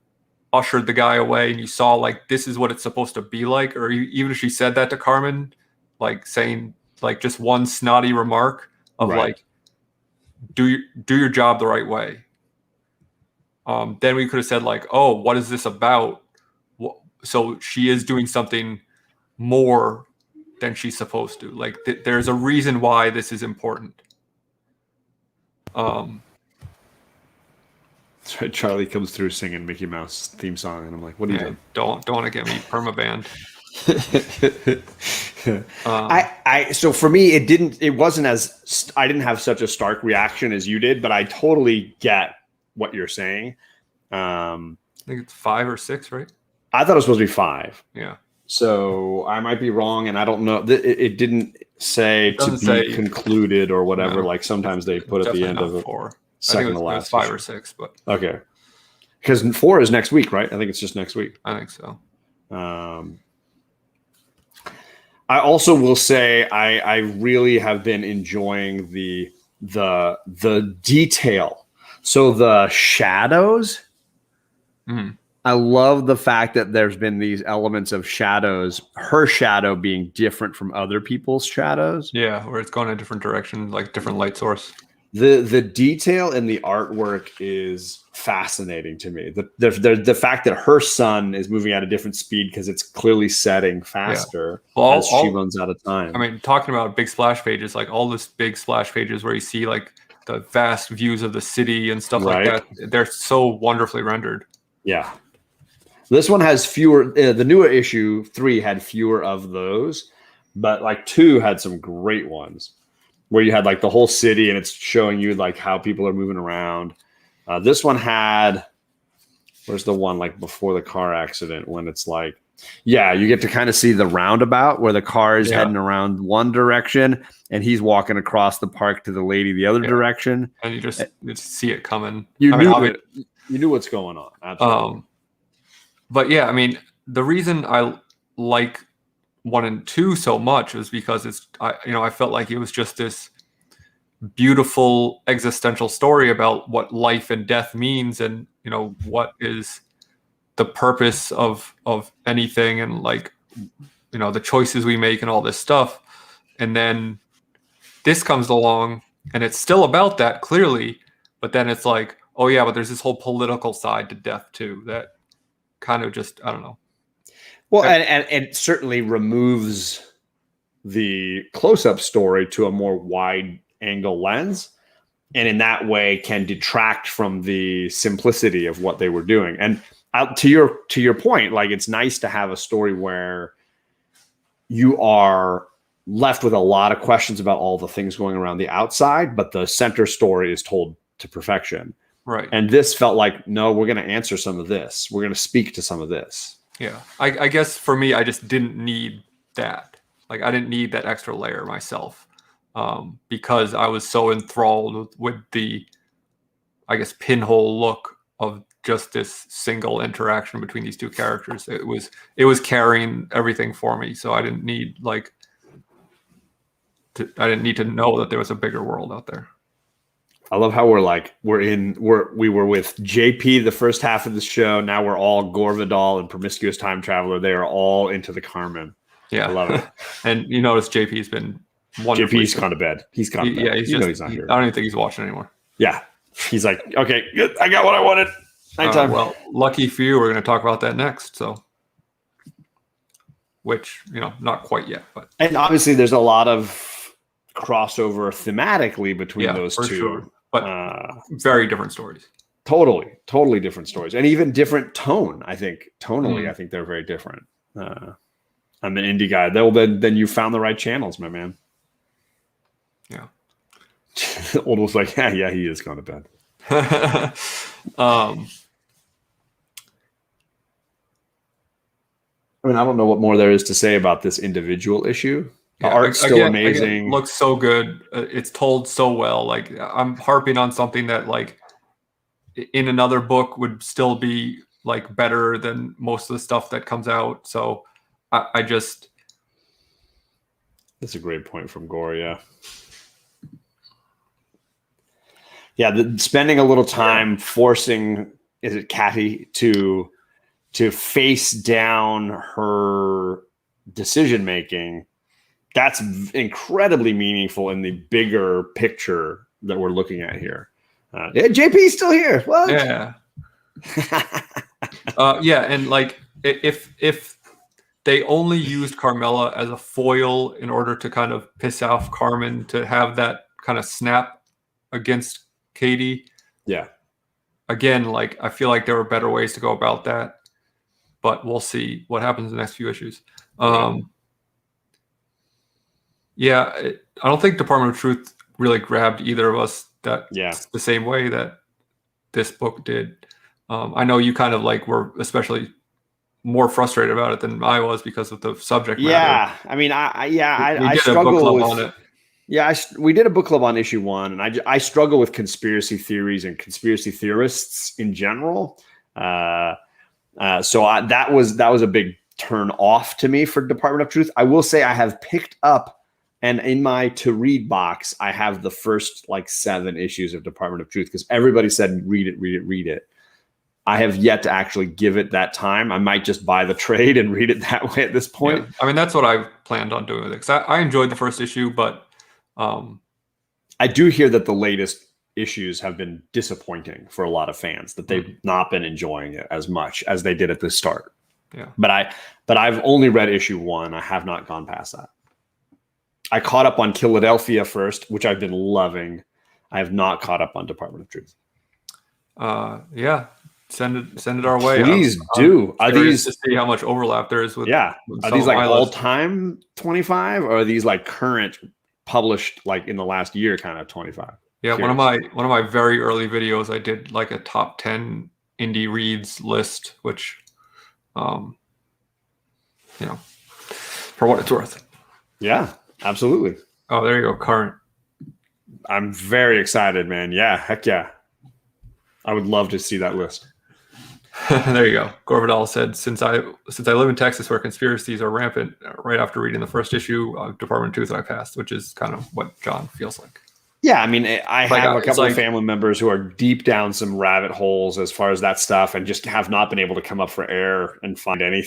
Speaker 2: ushered the guy away, and you saw like, this is what it's supposed to be like, or even if she said that to Carmen, like saying like just one snotty remark of like, do your job the right way. Then we could have said like, oh, what is this about? So she is doing something more than she's supposed to. Like there's a reason why this is important.
Speaker 1: Sorry, Charlie comes through singing Mickey Mouse theme song, and I'm like, what are you doing?
Speaker 2: Don't want to get me permabanned.
Speaker 1: So for me, I didn't have such a stark reaction as you did, but I totally get what you're saying.
Speaker 2: I think it's 5 or 6, right?
Speaker 1: I thought it was supposed to be 5.
Speaker 2: Yeah.
Speaker 1: So I might be wrong, and I don't know. It didn't say to be
Speaker 2: say
Speaker 1: concluded or whatever.
Speaker 2: No,
Speaker 1: like sometimes they put at the end of it.
Speaker 2: 4.
Speaker 1: Second
Speaker 2: I think
Speaker 1: to
Speaker 2: it was
Speaker 1: last
Speaker 2: 5
Speaker 1: issue.
Speaker 2: or 6, but
Speaker 1: Okay. Because 4 is next week, right? I think it's just next week.
Speaker 2: I think so.
Speaker 1: I also will say I really have been enjoying the detail. So the shadows.
Speaker 2: Mhm.
Speaker 1: I love the fact that there's been these elements of shadows, her shadow being different from other people's shadows.
Speaker 2: Yeah, where it's going in a different direction, like different light source.
Speaker 1: The detail in the artwork is fascinating to me. The fact that her sun is moving at a different speed because it's clearly setting faster as she runs out of time.
Speaker 2: I mean, talking about big splash pages, like all this big splash pages where you see like the vast views of the city and stuff like that, they're so wonderfully rendered.
Speaker 1: Yeah. This one has fewer. The newer issue 3 had fewer of those, but like 2 had some great ones where you had like the whole city and it's showing you like how people are moving around. This one had, where's the one like before the car accident when it's like, yeah, you get to kind of see the roundabout where the car is heading around one direction and he's walking across the park to the lady the other direction.
Speaker 2: And you just see it coming.
Speaker 1: You knew what's going on. Absolutely.
Speaker 2: But yeah, I mean, the reason I like 1 and 2 so much is because I felt like it was just this beautiful existential story about what life and death means, and what is the purpose of anything, and like the choices we make and all this stuff. And then this comes along and it's still about that clearly, but then it's like, oh yeah, but there's this whole political side to death too that kind of just, I don't know.
Speaker 1: Well, and it certainly removes the close-up story to a more wide angle lens, and in that way can detract from the simplicity of what they were doing. And to your point, like it's nice to have a story where you are left with a lot of questions about all the things going around the outside, but the center story is told to perfection.
Speaker 2: Right.
Speaker 1: And this felt like, no, we're going to answer some of this. We're going to speak to some of this.
Speaker 2: Yeah. I guess for me, I just didn't need that. Like I didn't need that extra layer myself, because I was so enthralled with the, I guess, pinhole look of just this single interaction between these two characters. It was carrying everything for me. So I didn't need I didn't need to know that there was a bigger world out there.
Speaker 1: I love how we were with JP the first half of the show. Now we're all Gore Vidal and Promiscuous Time Traveler. They are all into the Carmen.
Speaker 2: Yeah,
Speaker 1: I love it.
Speaker 2: And you notice JP's been wonderful.
Speaker 1: JP's gone to bed. He's gone to bed.
Speaker 2: Yeah,
Speaker 1: he's not here.
Speaker 2: I don't even think he's watching anymore.
Speaker 1: Yeah, he's like, okay, good. I got what I wanted. Nighttime.
Speaker 2: Well, lucky for you, we're going to talk about that next. So, which not quite yet, but
Speaker 1: and obviously there's a lot of crossover thematically between those two.
Speaker 2: Sure. But very different stories.
Speaker 1: Totally different stories, and even different tone. I think tonally, I think they're very different. I'm an indie guy. Then you found the right channels, my man.
Speaker 2: Yeah.
Speaker 1: Old was like, yeah, he is going to bed. I mean, I don't know what more there is to say about this individual issue. The art's still amazing.
Speaker 2: Again, looks so good. It's told so well. Like I'm harping on something that like in another book would still be like better than most of the stuff that comes out. So I just.
Speaker 1: That's a great point from Gore. Yeah. Yeah. Spending a little time forcing, is it Catty to face down her decision-making. That's incredibly meaningful in the bigger picture that we're looking at here. JP's still here. What?
Speaker 2: Yeah. Yeah, and like if they only used Carmela as a foil in order to kind of piss off Carmen to have that kind of snap against Katie.
Speaker 1: Yeah.
Speaker 2: Again, like I feel like there were better ways to go about that, but we'll see what happens in the next few issues. Yeah, I don't think Department of Truth really grabbed either of us the same way that this book did. I know you kind of like were especially
Speaker 3: more frustrated about it than I was because of the subject matter.
Speaker 1: Yeah, I mean,
Speaker 3: We
Speaker 1: I
Speaker 3: did a
Speaker 1: struggle
Speaker 3: book club
Speaker 1: with
Speaker 3: on it.
Speaker 1: Yeah, we did a book club on issue 1, and I struggle with conspiracy theories and conspiracy theorists in general. So that was a big turn off to me for Department of Truth. I will say I have picked up, and in my to read box, I have the first like 7 issues of Department of Truth because everybody said read it. I have yet to actually give it that time. I might just buy the trade and read it that way at this point.
Speaker 3: Yeah. I mean, that's what I planned on doing with it because I enjoyed the first issue, but
Speaker 1: I do hear that the latest issues have been disappointing for a lot of fans, that they've not been enjoying it as much as they did at the start.
Speaker 3: Yeah.
Speaker 1: But I've only read issue 1. I have not gone past that. I caught up on Philadelphia first, which I've been loving. I have not caught up on Department of Truth.
Speaker 3: Yeah. Send it our way.
Speaker 1: Please do.
Speaker 3: Are these to see how much overlap there is with?
Speaker 1: Yeah.
Speaker 3: With
Speaker 1: are these like all time 25, or are these like current published like in the last year kind of 25?
Speaker 3: Yeah. One of my very early videos, I did like a top 10 indie reads list, which, for what it's worth.
Speaker 1: Yeah, absolutely.
Speaker 3: Oh, there you go. Current.
Speaker 1: I'm very excited, man. Yeah. Heck yeah. I would love to see that list.
Speaker 3: There you go. Gorvidal said, since I live in Texas where conspiracies are rampant, right after reading the first issue of Department of Truth, I passed, which is kind of what John feels like.
Speaker 1: Yeah, I mean, I have a couple of family members who are deep down some rabbit holes as far as that stuff and just have not been able to come up for air and find any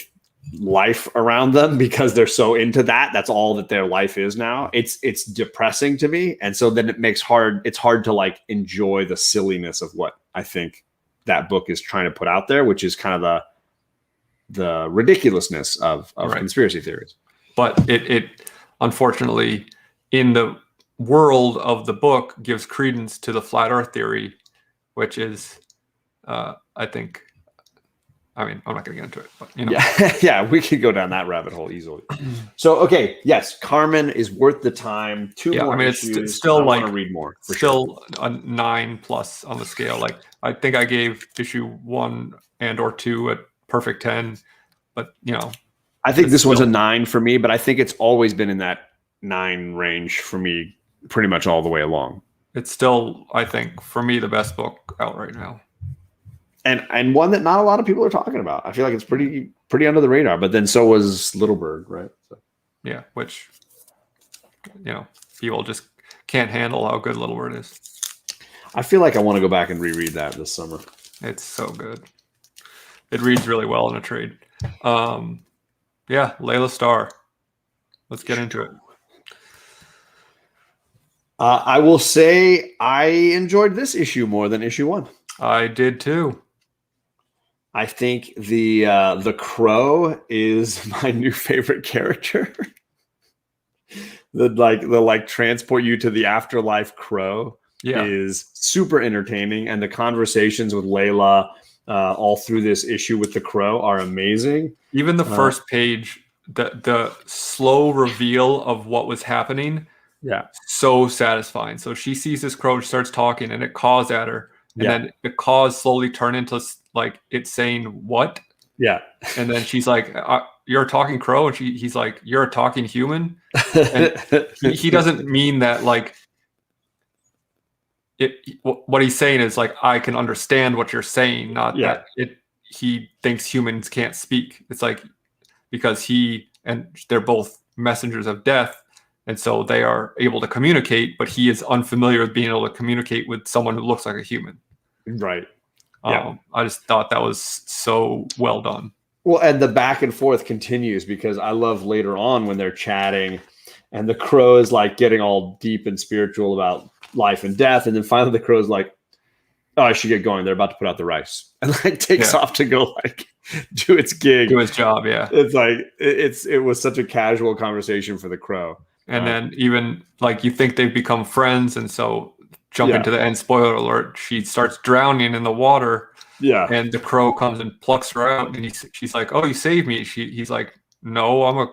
Speaker 1: life around them because they're so into that. That's all that their life is now. It's depressing to me. And so then it's hard to like enjoy the silliness of what I think that book is trying to put out there, which is kind of the ridiculousness of conspiracy theories.
Speaker 3: But it unfortunately, in the world of the book, gives credence to the flat earth theory, which is I think, I mean, I'm not going to get into it, but
Speaker 1: yeah, we could go down that rabbit hole easily. So, okay, yes, Carmen is worth the time. 2 more issues.
Speaker 3: It's still
Speaker 1: I want to read more.
Speaker 3: Still a 9+ on the scale. Like I think I gave issue 1 and or 2 at perfect 10, but
Speaker 1: I think this one's a 9 for me, but I think it's always been in that 9 range for me, pretty much all the way along.
Speaker 3: It's still, I think, for me, the best book out right now.
Speaker 1: And one that not a lot of people are talking about. I feel like it's pretty under the radar, but then so was Little Bird, right? So.
Speaker 3: Yeah, which people just can't handle how good Little Bird is.
Speaker 1: I feel like I want to go back and reread that this summer.
Speaker 3: It's so good. It reads really well in a trade. Yeah, Layla Starr. Let's get into it.
Speaker 1: I will say I enjoyed this issue more than issue 1.
Speaker 3: I did too.
Speaker 1: I think the Crow is my new favorite character. the transport you to the afterlife Crow is super entertaining, and the conversations with Layla all through this issue with the Crow are amazing.
Speaker 3: Even the first page, the slow reveal of what was happening, so satisfying. So she sees this crow, she starts talking, and it caws at her. And then the caws slowly turn into like it's saying what? Yeah. And then she's like, "You're a talking crow," and he's like, "You're a talking human." And he doesn't mean that like what he's saying is like, I can understand what you're saying, not that he thinks humans can't speak. It's like because they're both messengers of death. And so they are able to communicate, but he is unfamiliar with being able to communicate with someone who looks like a human.
Speaker 1: Right.
Speaker 3: I just thought that was so well done.
Speaker 1: Well, and the back and forth continues because I love later on when they're chatting and the crow is like getting all deep and spiritual about life and death. And then finally the crow's like, "Oh, I should get going. They're about to put out the rice." And like takes off to go like do its gig.
Speaker 3: Do his job, yeah.
Speaker 1: It's like it was such a casual conversation for the crow.
Speaker 3: And then even like you think they've become friends, and so jump into the end, spoiler alert, she starts drowning in the water. Yeah. And the crow comes and plucks her out, and she's like, "Oh, you saved me." He's like, "No, I'm a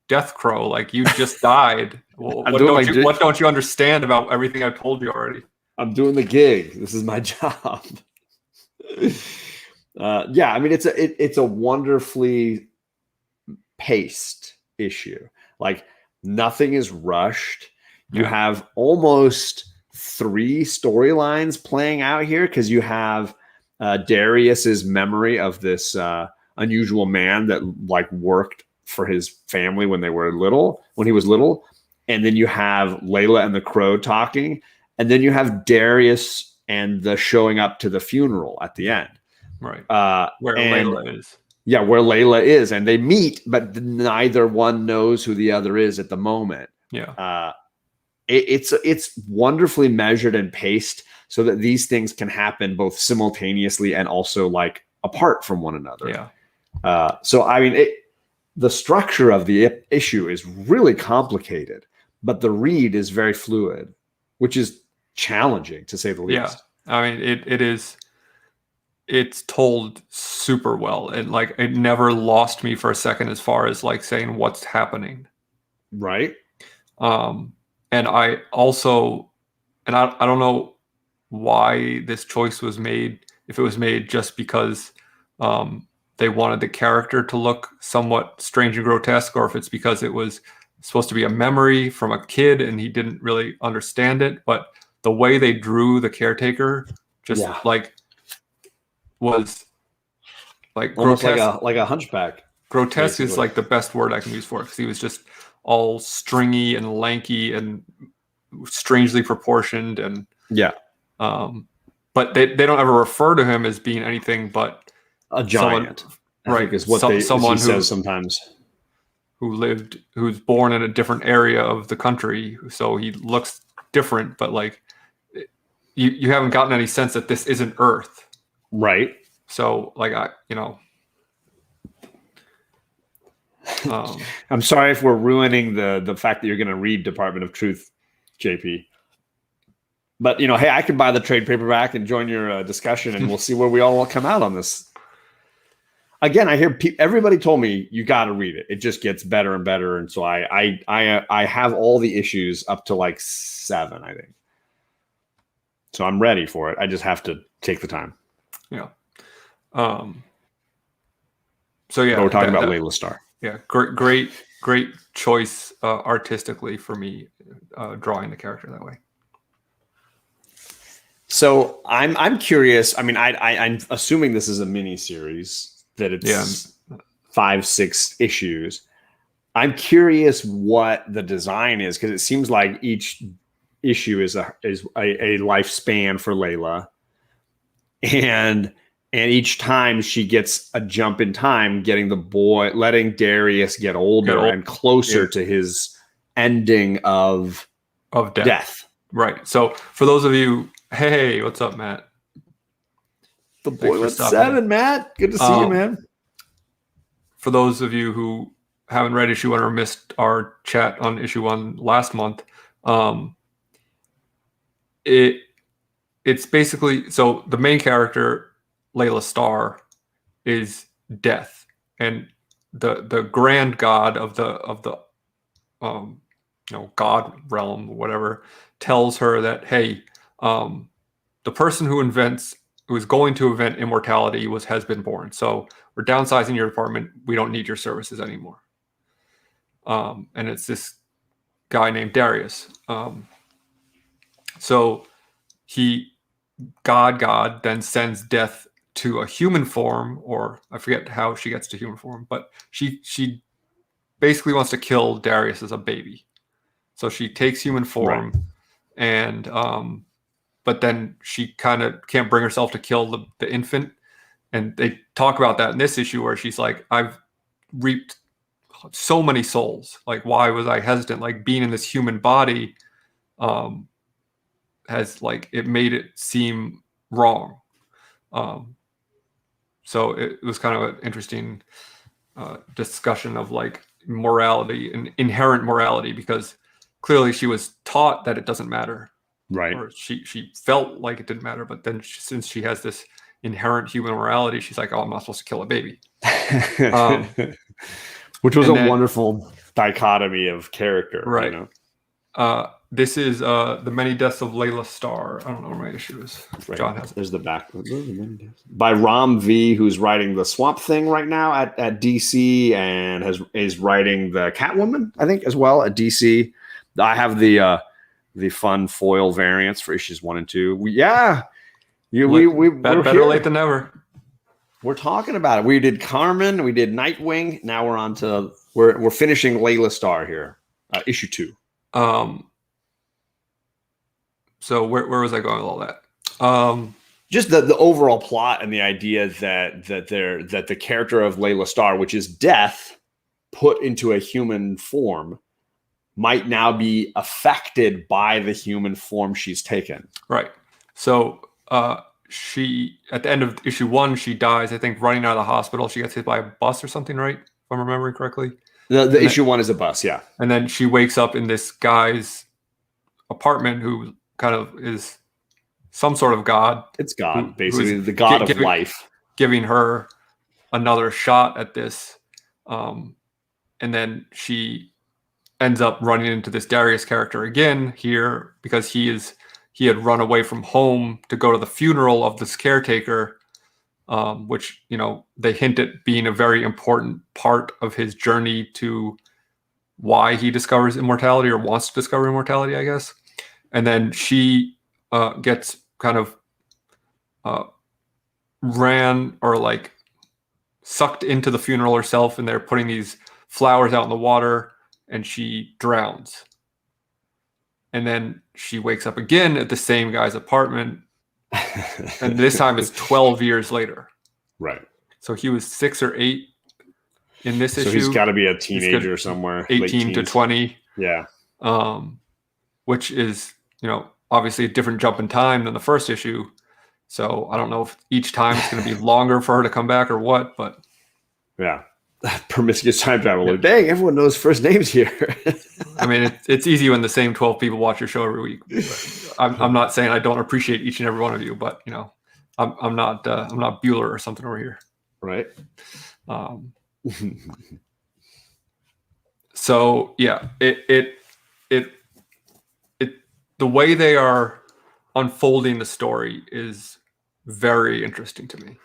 Speaker 3: death crow. Like you just died. Well, what don't you understand about everything I've told you already?" I'm
Speaker 1: doing the gig. This is my job. Yeah, I mean, it's a wonderfully paced issue. Like nothing is rushed. You have almost 3 storylines playing out here because you have Darius's memory of this unusual man that like worked for his family when he was little, and then you have Layla and the Crow talking, and then you have Darius and the showing up to the funeral at the end,
Speaker 3: right? Where Layla is.
Speaker 1: Yeah, where Layla is, and they meet, but neither one knows who the other is at the moment.
Speaker 3: Yeah.
Speaker 1: It's wonderfully measured and paced so that these things can happen both simultaneously and also like apart from one another.
Speaker 3: Yeah.
Speaker 1: So I mean, the structure of the issue is really complicated, but the read is very fluid, which is challenging to say the least.
Speaker 3: Yeah, I mean, it is. It's told super well, and like it never lost me for a second as far as like saying what's happening.
Speaker 1: Right.
Speaker 3: And I also, and I don't know why this choice was made, if it was made just because they wanted the character to look somewhat strange and grotesque, or if it's because it was supposed to be a memory from a kid and he didn't really understand it. But the way they drew the caretaker just like was like
Speaker 1: almost
Speaker 3: grotesque.
Speaker 1: like a hunchback.
Speaker 3: Grotesque
Speaker 1: basically
Speaker 3: is like the best word I can use for it, because he was just all stringy and lanky and strangely proportioned, and but they don't ever refer to him as being anything but
Speaker 1: a giant.
Speaker 3: Right,
Speaker 1: is what someone who says sometimes.
Speaker 3: Who's born in a different area of the country, so he looks different, but like you haven't gotten any sense that this isn't Earth.
Speaker 1: Right.
Speaker 3: So like
Speaker 1: I'm sorry if we're ruining the fact that you're going to read Department of Truth, JP. But hey, I could buy the trade paperback and join your discussion, and we'll see where we all come out on this. Again, I hear everybody told me you got to read it. It just gets better and better, and so I have all the issues up to like 7, I think. So I'm ready for it. I just have to take the time.
Speaker 3: Yeah. So yeah,
Speaker 1: but we're talking about Layla Starr.
Speaker 3: Yeah, great choice artistically for me, drawing the character that way.
Speaker 1: So I'm curious. I mean, I'm assuming this is a mini series, that it's 5-6 issues. I'm curious what the design is, because it seems like each issue is a lifespan for Layla, and each time she gets a jump in time, letting Darius get older and closer to his ending of death.
Speaker 3: Right. So for those of you, hey, what's up, Matt?
Speaker 1: The boy with 7, Matt. Good to see you, man.
Speaker 3: For those of you who haven't read issue 1 or missed our chat on issue 1 last month, it's basically, so the main character, Layla Starr, is death, and the grand god of the god realm, whatever, tells her that, hey, the person who is going to invent immortality has been born, so we're downsizing your department. We don't need your services anymore. And it's this guy named Darius. So God then sends death to a human form, or I forget how she gets to human form, but she basically wants to kill Darius as a baby. So she takes human form, right. And but then she kind of can't bring herself to kill the infant. And they talk about that in this issue, where she's like, I've reaped so many souls. Like, why was I hesitant? Like, being in this human body has, like, it made it seem wrong. So it was kind of an interesting discussion of like morality and inherent morality, because clearly she was taught that it doesn't matter.
Speaker 1: Right.
Speaker 3: Or she felt like it didn't matter, but then since she has this inherent human morality, she's like, oh, I'm not supposed to kill a baby.
Speaker 1: Which was a wonderful dichotomy of character.
Speaker 3: Right. This is The Many Deaths of Layla Starr. I don't know where my issue is.
Speaker 1: Right.
Speaker 3: John has it.
Speaker 1: There's the back. By Ram V, who's writing the Swamp Thing right now at DC and is writing the Catwoman, I think, as well at DC. I have the fun foil variants for issues 1 and 2. We're
Speaker 3: better late than never.
Speaker 1: We're talking about it. We did Carmen, we did Nightwing. Now we're on to we're finishing Layla Starr here, issue 2.
Speaker 3: So where was I going with all that?
Speaker 1: Just the overall plot and the idea that the character of Layla Starr, which is death put into a human form, might now be affected by the human form she's taken.
Speaker 3: Right. So she, at the end of issue 1, she dies, I think, running out of the hospital. She gets hit by a bus or something, right? If I'm remembering correctly.
Speaker 1: The issue 1 is a bus, yeah.
Speaker 3: And then she wakes up in this guy's apartment who kind of is some sort of god.
Speaker 1: It's God, basically the god of life.
Speaker 3: Giving her another shot at this. And then she ends up running into this Darius character again here because he had run away from home to go to the funeral of this caretaker, which, they hint at being a very important part of his journey to why he discovers immortality or wants to discover immortality, I guess. And then she gets kind of ran or like sucked into the funeral herself, and they're putting these flowers out in the water, and she drowns. And then she wakes up again at the same guy's apartment. And this time it's 12 years later.
Speaker 1: Right.
Speaker 3: So he was 6 or 8 in this issue.
Speaker 1: So he's got to be a teenager somewhere.
Speaker 3: 18 to 20.
Speaker 1: Yeah.
Speaker 3: Which is, obviously a different jump in time than the first issue. So I don't know if each time it's going to be longer for her to come back or what, but.
Speaker 1: Yeah. Promiscuous time travel. Yeah. Dang, everyone knows first names here.
Speaker 3: I mean, it's easy when the same 12 people watch your show every week. I'm not saying I don't appreciate each and every one of you, but I'm not Bueller or something over here.
Speaker 1: Right.
Speaker 3: So yeah, it the way they are unfolding the story is very interesting to me.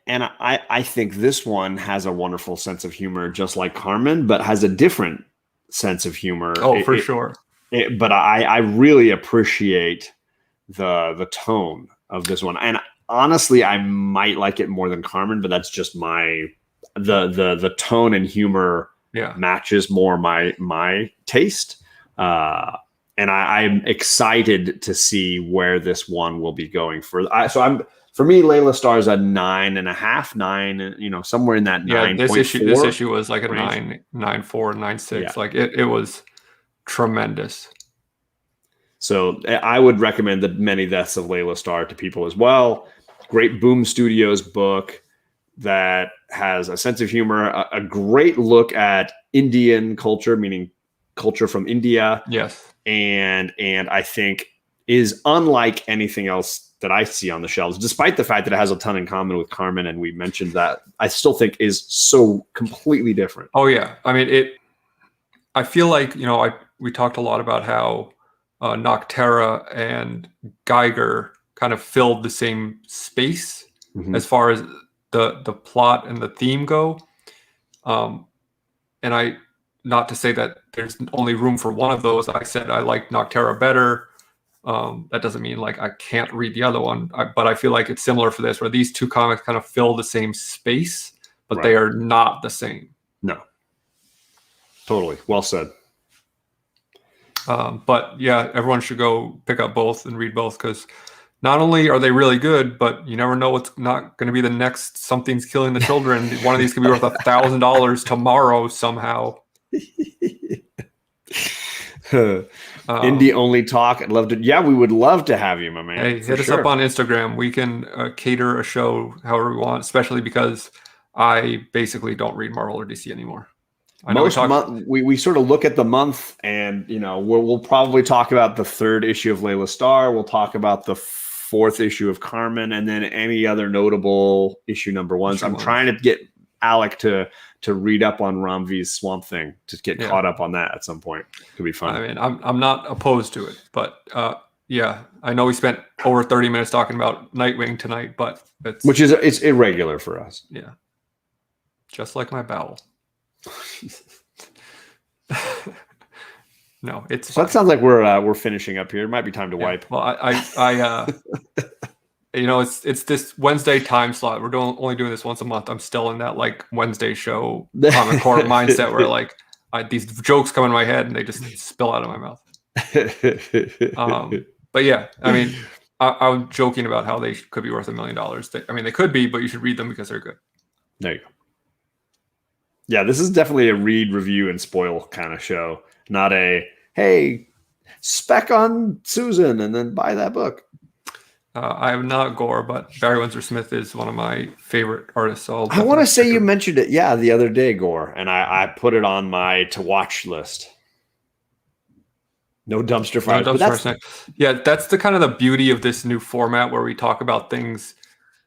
Speaker 1: And I think this one has a wonderful sense of humor, just like Carmen, but has a different sense of humor.
Speaker 3: Oh, for sure.
Speaker 1: But I really appreciate the tone of this one. And honestly, I might like it more than Carmen, but that's just the tone and humor matches more my taste. And I'm excited to see where this one will be going for me, Layla Starr's a 9.5, 9, somewhere in that 9.
Speaker 3: Yeah, this issue was like a 9.4, 9.6. Yeah. Like it was tremendous.
Speaker 1: So I would recommend The Many Deaths of Layla Starr to people as well. Great Boom Studios book that has a sense of humor, a great look at Indian culture, meaning culture from India.
Speaker 3: Yes.
Speaker 1: And I think is unlike anything else that I see on the shelves, despite the fact that it has a ton in common with Carmen, and we mentioned that, I still think is so completely different.
Speaker 3: Oh yeah, I mean I feel like we talked a lot about how Nocterra and Geiger kind of filled the same space as far as the plot and the theme go, and not to say that there's only room for one of those. I said I like Nocterra better. That doesn't mean like I can't read the other one, but I feel like it's similar for this, where these two comics kind of fill the same space, but they are not the same.
Speaker 1: No. Totally. Well said.
Speaker 3: But yeah, everyone should go pick up both and read both, because not only are they really good, but you never know what's not going to be the next Something's Killing the Children. One of these could be worth $1,000 tomorrow somehow.
Speaker 1: Indie only talk. I'd love to. Yeah, we would love to have you, my man.
Speaker 3: Hey, hit us up on Instagram. We can cater a show however we want, especially because I basically don't read Marvel or DC anymore.
Speaker 1: We sort of look at the month, and we'll probably talk about the 3rd issue of Layla Starr. We'll talk about the 4th issue of Carmen, and then any other notable issue number ones. I'm trying to get Alec to read up on Ramvi's Swamp Thing, to get caught up on that at some point. Could be fun.
Speaker 3: I mean, I'm not opposed to it, but yeah, I know we spent over 30 minutes talking about Nightwing tonight, but
Speaker 1: it's irregular for us.
Speaker 3: Yeah, just like my bowel. No, it's
Speaker 1: so that sounds like we're finishing up here. It might be time to wipe.
Speaker 3: Well, I you know, it's this Wednesday time slot. We're only doing this once a month. I'm still in that like Wednesday show comic core mindset where like these jokes come in my head and they just spill out of my mouth. But yeah, I mean, I'm joking about how they could be worth $1 million. I mean, they could be, but you should read them because they're good.
Speaker 1: There you go. Yeah, this is definitely a read, review, and spoil kind of show. Not a, hey, spec on Susan and then buy that book.
Speaker 3: I am not Gore, but Barry Windsor Smith is one of my favorite artists. So
Speaker 1: I want to say you mentioned it, the other day, Gore, and I put it on my to-watch list. No dumpster fires.
Speaker 3: No dumpster fires. Yeah, that's the kind of the beauty of this new format where we talk about things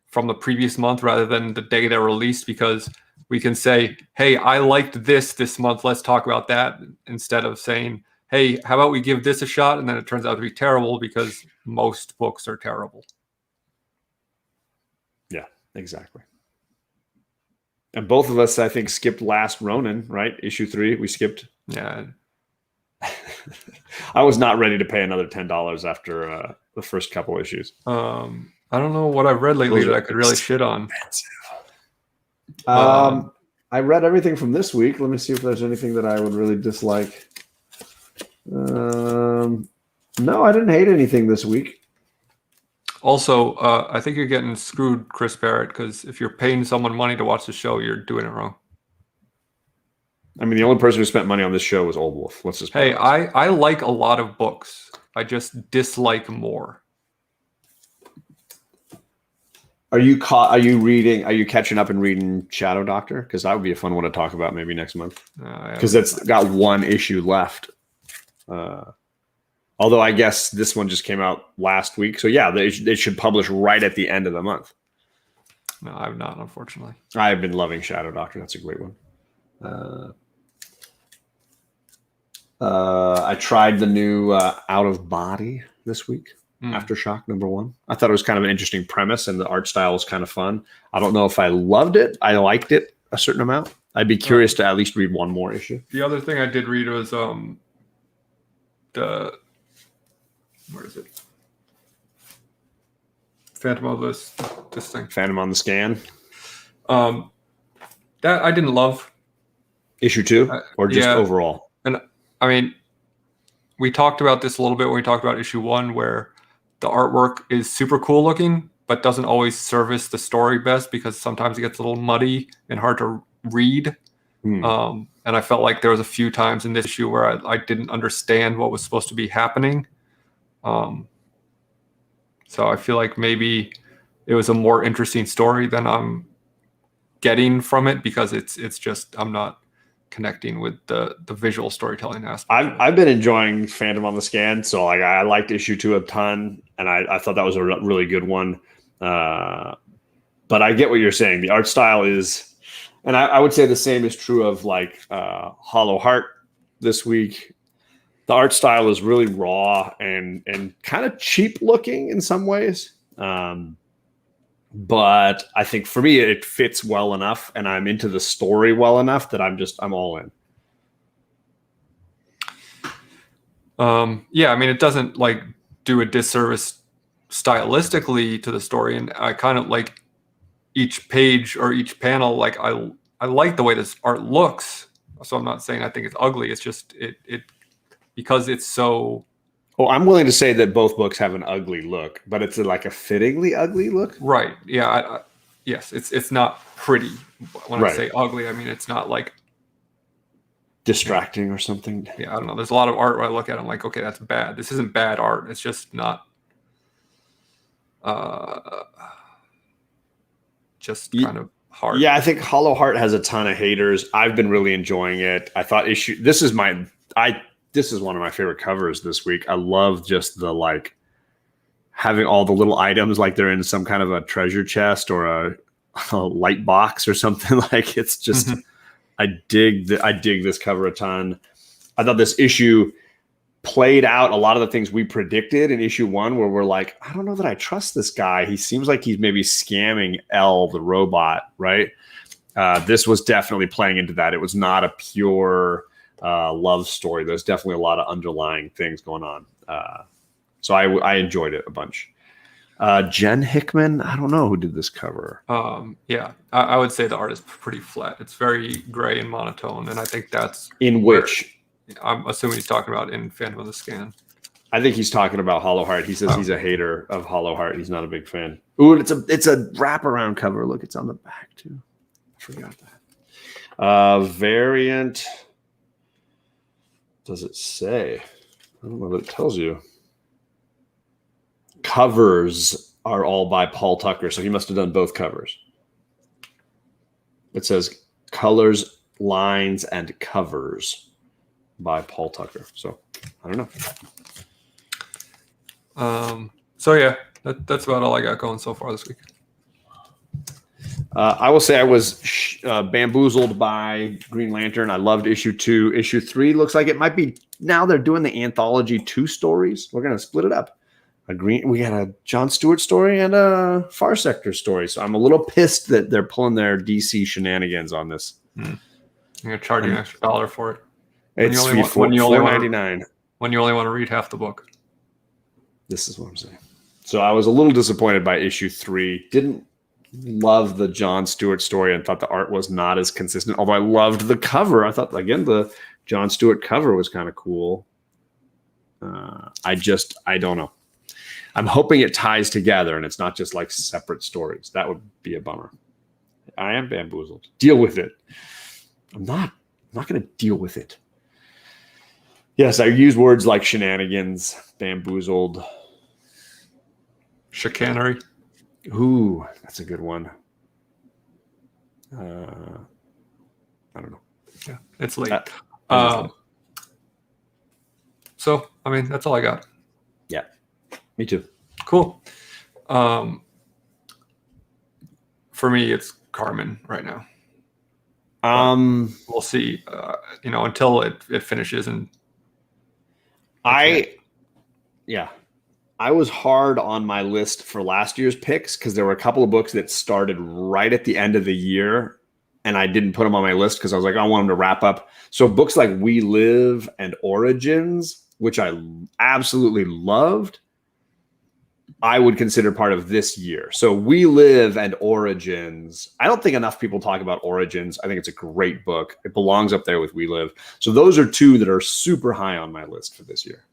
Speaker 3: from the previous month rather than the day they're released, because we can say, hey, I liked this month, let's talk about that, instead of saying, hey, how about we give this a shot? And then it turns out to be terrible because most books are terrible.
Speaker 1: Yeah, exactly. And both of us, I think, skipped Last Ronin, right? Issue 3, we skipped.
Speaker 3: Yeah.
Speaker 1: I was not ready to pay another $10 after the first couple issues.
Speaker 3: I don't know what I've read lately that I could really shit on.
Speaker 1: I read everything from this week. Let me see if there's anything that I would really dislike. No, I didn't hate anything this week.
Speaker 3: Also, I think you're getting screwed, Chris Barrett, because if you're paying someone money to watch the show, you're doing it wrong.
Speaker 1: I mean, the only person who spent money on this show was Old Wolf. Let's just.
Speaker 3: Hey, I like a lot of books. I just dislike more.
Speaker 1: Are you reading? Are you catching up and reading Shadow Doctor? Because that would be a fun one to talk about maybe next month. Because it's got one issue left. Although I guess this one just came out last week, so yeah, they should publish right at the end of the month.
Speaker 3: No, I've not, unfortunately.
Speaker 1: I've been loving Shadow Doctor. That's a great one. I tried the new Out of Body this week. Aftershock #1. I thought it was kind of an interesting premise, and the art style was kind of fun. I don't know if I loved it. I liked it a certain amount. I'd be curious to at least read one more issue.
Speaker 3: The other thing I did read was where is it? Phantom of this thing.
Speaker 1: Phantom on the Scan.
Speaker 3: That I didn't love.
Speaker 1: Issue 2, or just overall?
Speaker 3: And I mean, we talked about this a little bit when we talked about issue 1, where the artwork is super cool looking, but doesn't always service the story best because sometimes it gets a little muddy and hard to read. And I felt like there was a few times in this issue where I didn't understand what was supposed to be happening. So I feel like maybe it was a more interesting story than I'm getting from it, because it's just, I'm not connecting with the visual storytelling aspect.
Speaker 1: I've been enjoying Phantom on the Scan, so like I liked issue 2 a ton, and I thought that was a really good one. But I get what you're saying. The art style is, and I would say the same is true of like Hollow Heart this week. The art style is really raw and kind of cheap looking in some ways. But I think for me, it fits well enough, and I'm into the story well enough that I'm all in.
Speaker 3: Yeah, I mean, it doesn't like do a disservice stylistically to the story, and I kind of like each page or each panel. Like I like the way this art looks, so I'm not saying I think it's ugly. It's just it because it's so.
Speaker 1: Well, I'm willing to say that both books have an ugly look, but it's like a fittingly ugly look.
Speaker 3: Right. Yeah. Yes. It's not pretty. When I say ugly, I mean it's not like
Speaker 1: distracting or something.
Speaker 3: Yeah. I don't know. There's a lot of art where I look at it, I'm like, okay, that's bad. This isn't bad art. It's just not. Just kind of hard.
Speaker 1: Yeah, I think Hollow Heart has a ton of haters. I've been really enjoying it. I thought this is one of my favorite covers this week. I love just the like having all the little items like they're in some kind of a treasure chest or a light box or something. Like, it's just, I dig this cover a ton. I thought this issue played out a lot of the things we predicted in issue 1, where we're like, I don't know that I trust this guy. He seems like he's maybe scamming Elle, the robot, right? This was definitely playing into that. It was not a pure love story. There's definitely a lot of underlying things going on. So I enjoyed it a bunch. Jen Hickman, I don't know who did this cover.
Speaker 3: Yeah, I would say the art is pretty flat. It's very gray and monotone, and I think that's
Speaker 1: in which
Speaker 3: I'm assuming he's talking about in Phantom of the Scan.
Speaker 1: I think he's talking about Hollow Heart. He says he's a hater of Hollow Heart. He's not a big fan. Ooh, it's a wraparound cover. Look, it's on the back too. I forgot that. Variant. Does it say? I don't know what it tells you. Covers are all by Paul Tucker, so he must have done both covers. It says colors, lines, and covers by Paul Tucker. So I don't know.
Speaker 3: So yeah, that's about all I got going so far this week.
Speaker 1: I will say I was bamboozled by Green Lantern. I loved issue 2. Issue 3 looks like it might be, now they're doing the anthology 2 stories. We're going to split it up. We got a John Stewart story and a Far Sector story. So I'm a little pissed that they're pulling their DC shenanigans on this.
Speaker 3: I'm going to charge you an extra $1 for it.
Speaker 1: It's $4.99.
Speaker 3: When you only want to read half the book.
Speaker 1: This is what I'm saying. So I was a little disappointed by issue 3. Didn't love the John Stewart story and thought the art was not as consistent. Although I loved the cover. I thought, again, the John Stewart cover was kind of cool. I don't know. I'm hoping it ties together and it's not just like separate stories. That would be a bummer. I am bamboozled. Deal with it. I'm not going to deal with it. Yes, I use words like shenanigans, bamboozled.
Speaker 3: Chicanery.
Speaker 1: Ooh, that's a good one. I don't know.
Speaker 3: Yeah, it's late. So, I mean, that's all I got.
Speaker 1: Yeah, me too.
Speaker 3: Cool. For me, it's Carmen right now. We'll see. Until it finishes, and
Speaker 1: I was hard on my list for last year's picks because there were a couple of books that started right at the end of the year, and I didn't put them on my list because I was like, I want them to wrap up. So books like We Live and Origins, which I absolutely loved, I would consider part of this year. So We Live and Origins. I don't think enough people talk about Origins. I think it's a great book. It belongs up there with We Live. So those are 2 that are super high on my list for this year.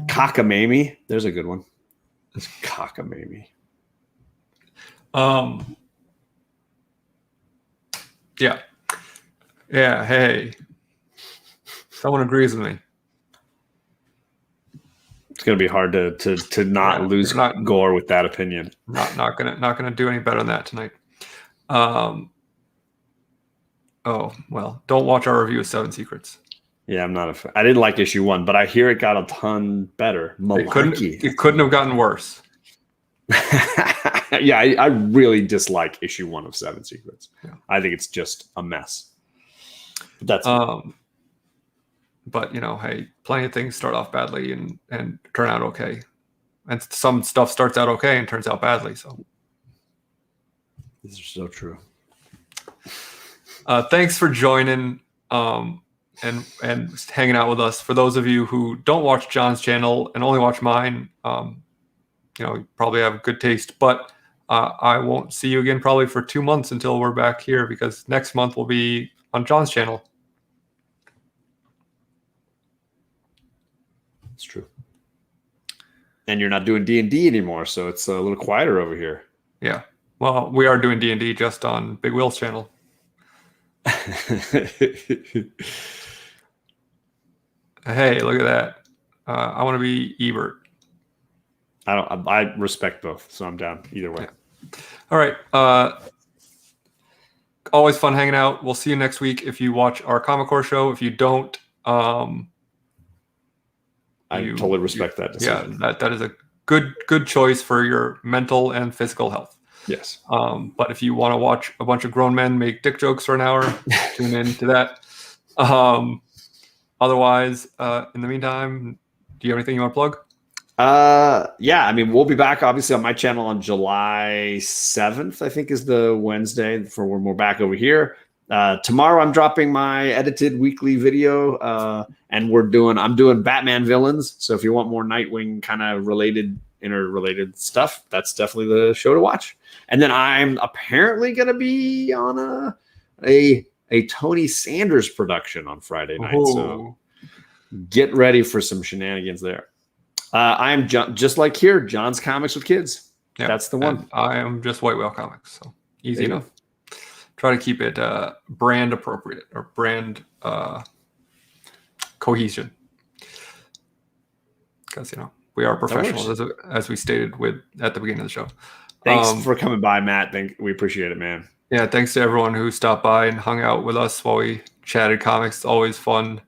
Speaker 1: Cockamamie. There's a good one. It's Cockamamie.
Speaker 3: Yeah. Yeah. Hey, someone agrees with me.
Speaker 1: It's going to be hard to not lose gore with that opinion.
Speaker 3: Not gonna do any better than that tonight. Oh well, don't watch our review of 7 Secrets.
Speaker 1: Yeah, I'm not a fan. I didn't like issue 1, but I hear it got a ton better.
Speaker 3: It couldn't have gotten worse.
Speaker 1: Yeah, I really dislike issue 1 of 7 Secrets.
Speaker 3: Yeah.
Speaker 1: I think it's just a mess. But that's
Speaker 3: but hey, plenty of things start off badly and turn out okay, and some stuff starts out okay and turns out badly. So
Speaker 1: these are so true.
Speaker 3: Thanks for joining and hanging out with us. For those of you who don't watch John's channel and only watch mine, you probably have good taste, but I won't see you again probably for 2 months until we're back here, because next month will be on John's channel.
Speaker 1: It's true. And you're not doing D&D anymore, so it's a little quieter over here.
Speaker 3: Yeah. Well, we are doing D&D just on Big Will's channel. Hey, look at that. I want to be Ebert.
Speaker 1: I respect both, so I'm down either way.
Speaker 3: Yeah. All right. Always fun hanging out. We'll see you next week if you watch our Comic Core show. If you don't,
Speaker 1: I totally respect that decision.
Speaker 3: Yeah, that is a good choice for your mental and physical health.
Speaker 1: Yes.
Speaker 3: But if you want to watch a bunch of grown men make dick jokes for an hour, tune in to that. Otherwise, in the meantime, do you have anything you want to plug?
Speaker 1: Yeah, I mean, we'll be back obviously on my channel on July 7th, I think is the Wednesday for when we're back over here. Tomorrow I'm dropping my edited weekly video, and I'm doing Batman villains. So if you want more Nightwing kind of interrelated stuff, that's definitely the show to watch. And then I'm apparently going to be on a Tony Sanders production on Friday night.
Speaker 3: Ooh.
Speaker 1: So get ready for some shenanigans there. I am just like here, John's Comics with Kids. Yeah, that's the one.
Speaker 3: And I am just White Whale Comics. So easy enough. Try to keep it brand appropriate or brand cohesion. Because, we are professionals, as we stated at the beginning of the show.
Speaker 1: Thanks for coming by, Matt. We appreciate it, man.
Speaker 3: Yeah, thanks to everyone who stopped by and hung out with us while we chatted comics. It's always fun.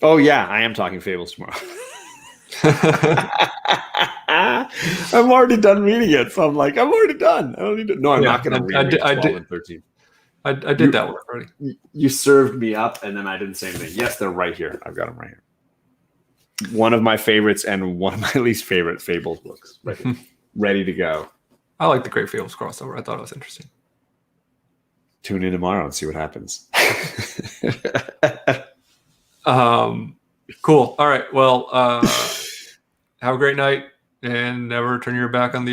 Speaker 1: Oh, yeah, I am talking Fables tomorrow. I'm already done reading it, so I'm like, I'm already done. I don't need to. No, I'm not going to read 12 and 13.
Speaker 3: I did that work already.
Speaker 1: You served me up, and then I didn't say anything. Yes, they're right here. I've got them right here. One of my favorites and one of my least favorite Fables books. Ready to go.
Speaker 3: I like the Great Fables crossover. I thought it was interesting.
Speaker 1: Tune in tomorrow and see what happens.
Speaker 3: Cool. All right. Well, have a great night and never turn your back on the